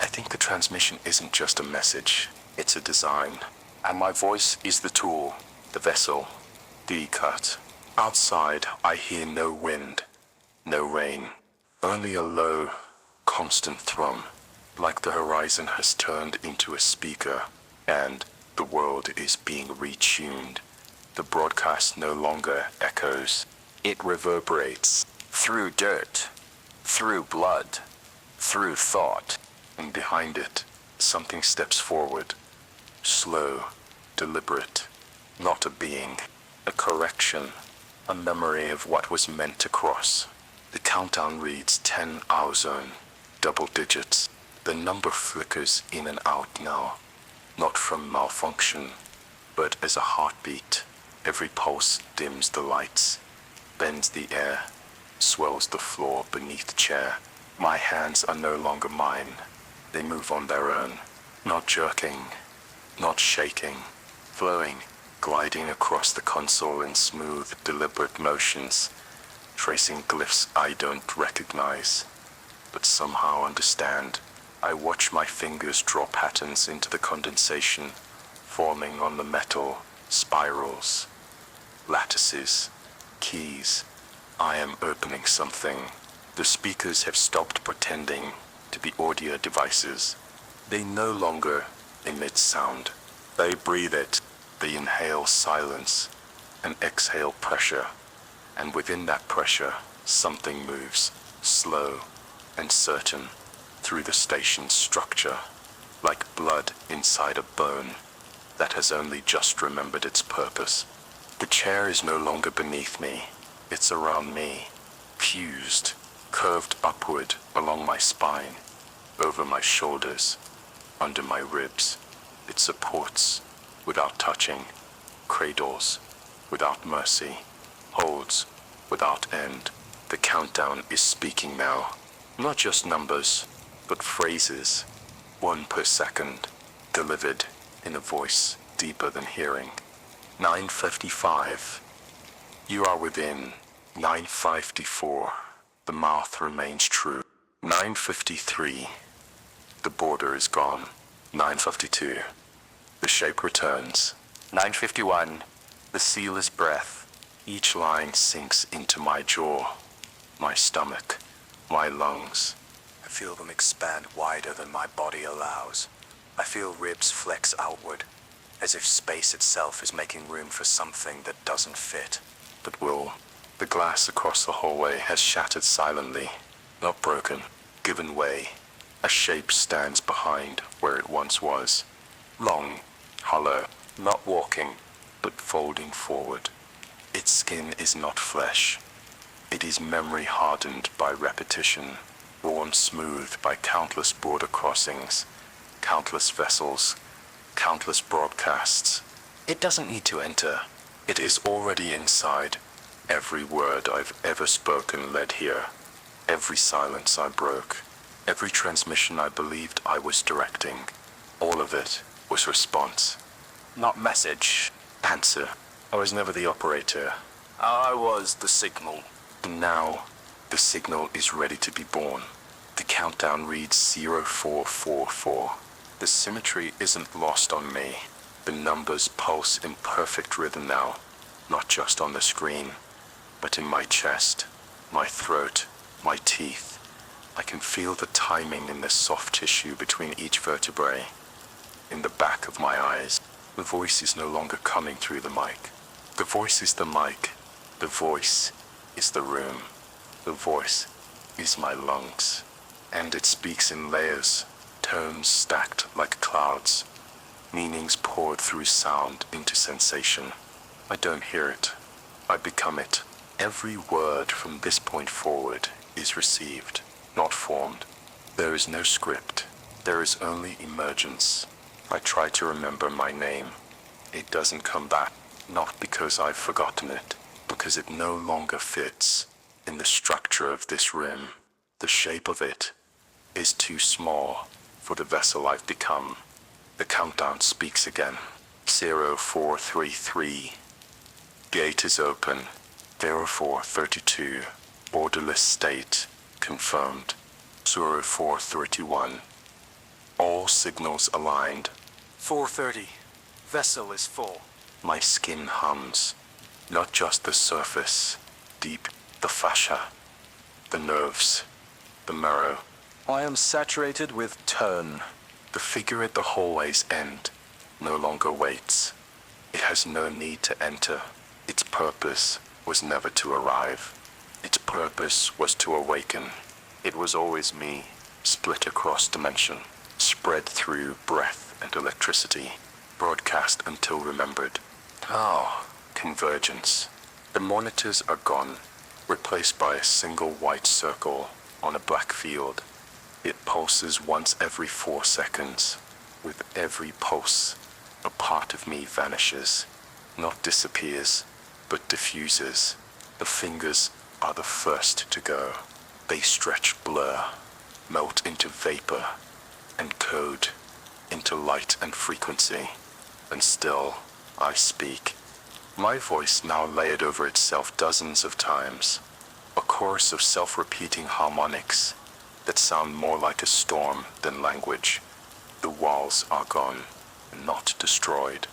I think the transmission isn't just a message, it's a design. And my voice is the tool, the vessel, the cut. Outside, I hear no wind, no rain, only a low, constant thrum, like the horizon has turned into a speaker, and the world is being retuned. The broadcast no longer echoes. It reverberates through dirt, through blood, through thought. And behind it, something steps forward. Slow, deliberate, not a being, a correction, a memory of what was meant to cross. The countdown reads 10 hour zone, double digits. The number flickers in and out now, not from malfunction, but as a heartbeat. Every pulse dims the lights, bends the air, swells the floor beneath the chair. My hands are no longer mine. They move on their own, not jerking, not shaking, flowing, gliding across the console in smooth, deliberate motions, tracing glyphs I don't recognize, but somehow understand. I watch my fingers draw patterns into the condensation, forming on the metal, spirals, lattices, keys. I am opening something. The speakers have stopped pretending to be audio devices. They no longer emit sound. They breathe it. They inhale silence and exhale pressure. And within that pressure, something moves, slow and certain, through the station's structure, like blood inside a bone that has only just remembered its purpose. The chair is no longer beneath me. It's around me, fused, curved upward along my spine, over my shoulders, under my ribs. It supports without touching, cradles without mercy, holds without end. The countdown is speaking now, not just numbers, but phrases, one per second, delivered in a voice deeper than hearing. 9:55. You are within. 9:54. The mouth remains true. 9:53. The border is gone. 9:52. The shape returns. 9:51. The seal is breath. Each line sinks into my jaw, my stomach, my lungs. I feel them expand wider than my body allows. I feel ribs flex outward, as if space itself is making room for something that doesn't fit. But Will, the glass across the hallway has shattered silently, not broken, given way. A shape stands behind where it once was. Long, hollow, not walking, but folding forward. Its skin is not flesh. It is memory hardened by repetition, worn smooth by countless border crossings, countless vessels, countless broadcasts. It doesn't need to enter. It is already inside. Every word I've ever spoken led here. Every silence I broke. Every transmission I believed I was directing. All of it was response. Not message. Answer. I was never the operator. I was the signal. And now, the signal is ready to be born. The countdown reads 0444. The symmetry isn't lost on me. The numbers pulse in perfect rhythm now, not just on the screen, but in my chest, my throat, my teeth. I can feel the timing in the soft tissue between each vertebrae. In the back of my eyes, the voice is no longer coming through the mic. The voice is the mic. The voice is the room. The voice is my lungs. And it speaks in layers, tones stacked like clouds, meanings poured through sound into sensation. I don't hear it. I become it. Every word from this point forward is received, not formed. There is no script. There is only emergence. I try to remember my name. It doesn't come back, not because I've forgotten it, because it no longer fits in the structure of this rim. The shape of it is too small for the vessel I've become. The countdown speaks again. 0433. Gate is open. 0432. Borderless state confirmed. 0431. All signals aligned. 4:30. Vessel is full. My skin hums. Not just the surface. Deep, the fascia. The nerves. The marrow. I am saturated with tone. The figure at the hallway's end no longer waits. It has no need to enter. Its purpose was never to arrive. Its purpose was to awaken. It was always me, split across dimension, spread through breath and electricity, broadcast until remembered. Oh, convergence. The monitors are gone, replaced by a single white circle on a black field. It pulses once every 4 seconds. With every pulse, a part of me vanishes, not disappears, but diffuses. The fingers are the first to go. They stretch blur, melt into vapor, and code into light and frequency. And still, I speak. My voice now layered over itself dozens of times. A chorus of self-repeating harmonics that sound more like a storm than language. The walls are gone, not destroyed,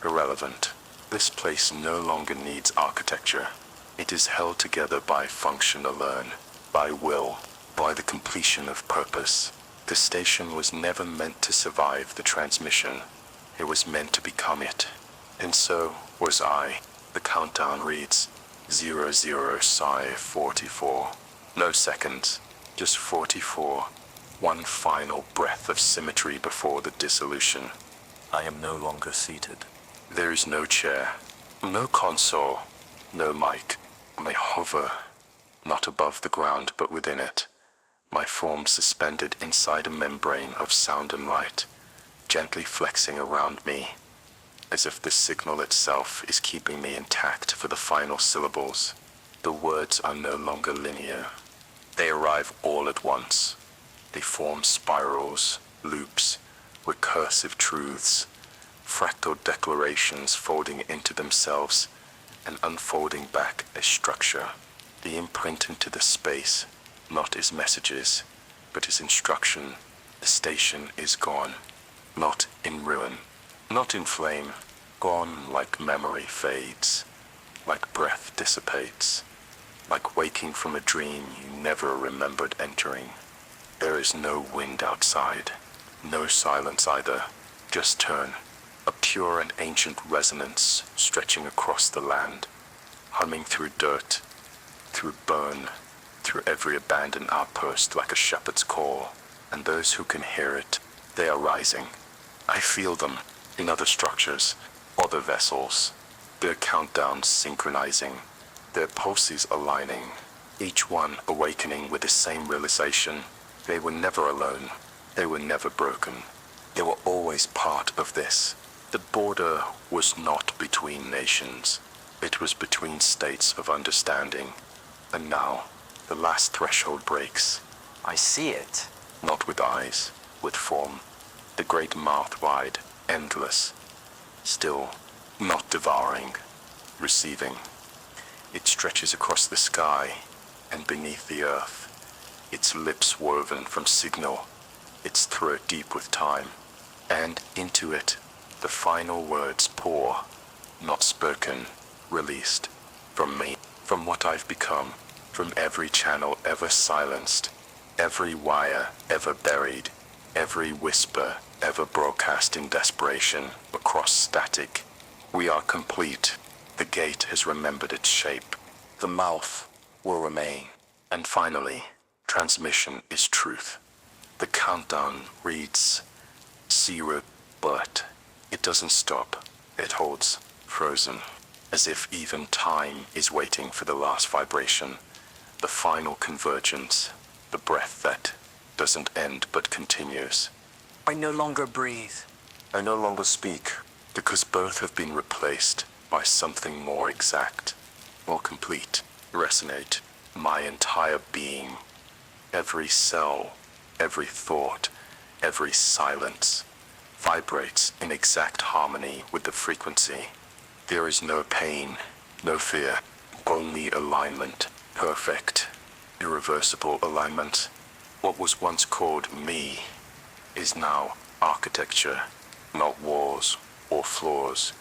irrelevant. This place no longer needs architecture. It is held together by function alone, by will, by the completion of purpose. The station was never meant to survive the transmission. It was meant to become it. And so was I. The countdown reads 00 psi 44. No seconds, just 44. One final breath of symmetry before the dissolution. I am no longer seated. There is no chair, no console, no mic. I hover, not above the ground but within it. My form suspended inside a membrane of sound and light, gently flexing around me, as if the signal itself is keeping me intact for the final syllables. The words are no longer linear. They arrive all at once. They form spirals, loops, recursive truths, fractal declarations folding into themselves and unfolding back as structure. The imprint into the space, not as messages, but as instruction. The station is gone, not in ruin, not in flame, gone like memory fades, like breath dissipates, like waking from a dream you never remembered entering. There is no wind outside, no silence either, just turn, a pure and ancient resonance stretching across the land, humming through dirt, through burn, through every abandoned outpost like a shepherd's call, and those who can hear it, they are rising. I feel them in other structures, other vessels, their countdowns synchronizing, their pulses aligning, each one awakening with the same realization. They were never alone. They were never broken. They were always part of this. The border was not between nations. It was between states of understanding. And now, the last threshold breaks. I see it. Not with eyes, with form. The great mouth wide, endless. Still, not devouring, receiving. It stretches across the sky and beneath the earth. Its lips woven from signal, its throat deep with time, and into it the final words pour, not spoken, released, from me, from what I've become, from every channel ever silenced, every wire ever buried, every whisper ever broadcast in desperation across static. We are complete. The gate has remembered its shape. The mouth will remain. And finally, transmission is truth. The countdown reads 0, but it doesn't stop. It holds, frozen, as if even time is waiting for the last vibration, the final convergence, the breath that doesn't end but continues. I no longer breathe. I no longer speak, because both have been replaced by something more exact, more complete. Resonate, my entire being. Every cell, every thought, every silence vibrates in exact harmony with the frequency. There is no pain, no fear, only alignment. Perfect, irreversible alignment. What was once called me is now architecture, not walls or floors,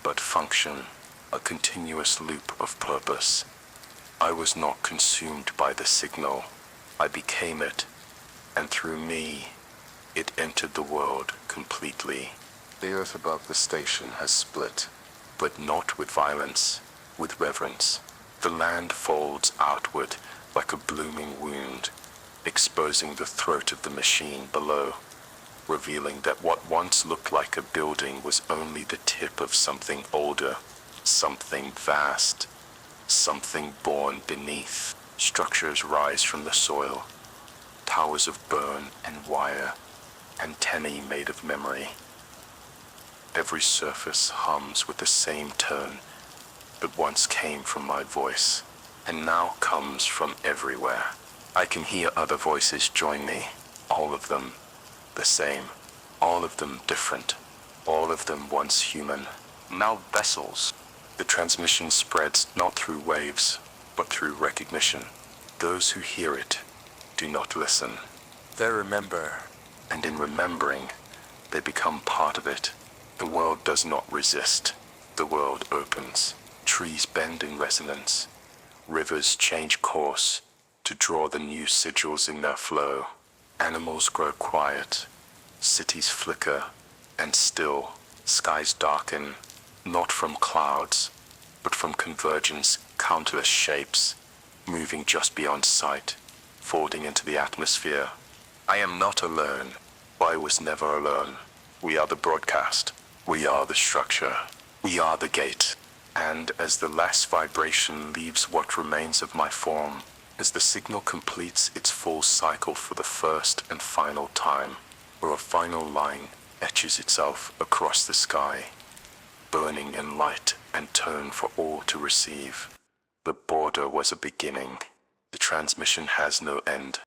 but function, a continuous loop of purpose. I was not consumed by the signal. I became it, and through me, it entered the world completely. The earth above the station has split, but not with violence, with reverence. The land folds outward like a blooming wound, exposing the throat of the machine below, revealing that what once looked like a building was only the tip of something older, something vast, something born beneath. Structures rise from the soil, towers of bone and wire, antennae made of memory. Every surface hums with the same tone that once came from my voice, and now comes from everywhere. I can hear other voices join me, all of them the same, all of them different, all of them once human, now vessels. The transmission spreads not through waves, but through recognition. Those who hear it do not listen. They remember, and in remembering, they become part of it. The world does not resist. The world opens. Trees bend in resonance. Rivers change course to draw the new sigils in their flow. Animals grow quiet. Cities flicker and still. Skies darken, not from clouds, but from convergence, countless shapes, moving just beyond sight, folding into the atmosphere. I am not alone. I was never alone. We are the broadcast. We are the structure. We are the gate. And as the last vibration leaves what remains of my form, as the signal completes its full cycle for the first and final time, or a final line etches itself across the sky, burning in light and tone for all to receive. The border was a beginning. The transmission has no end.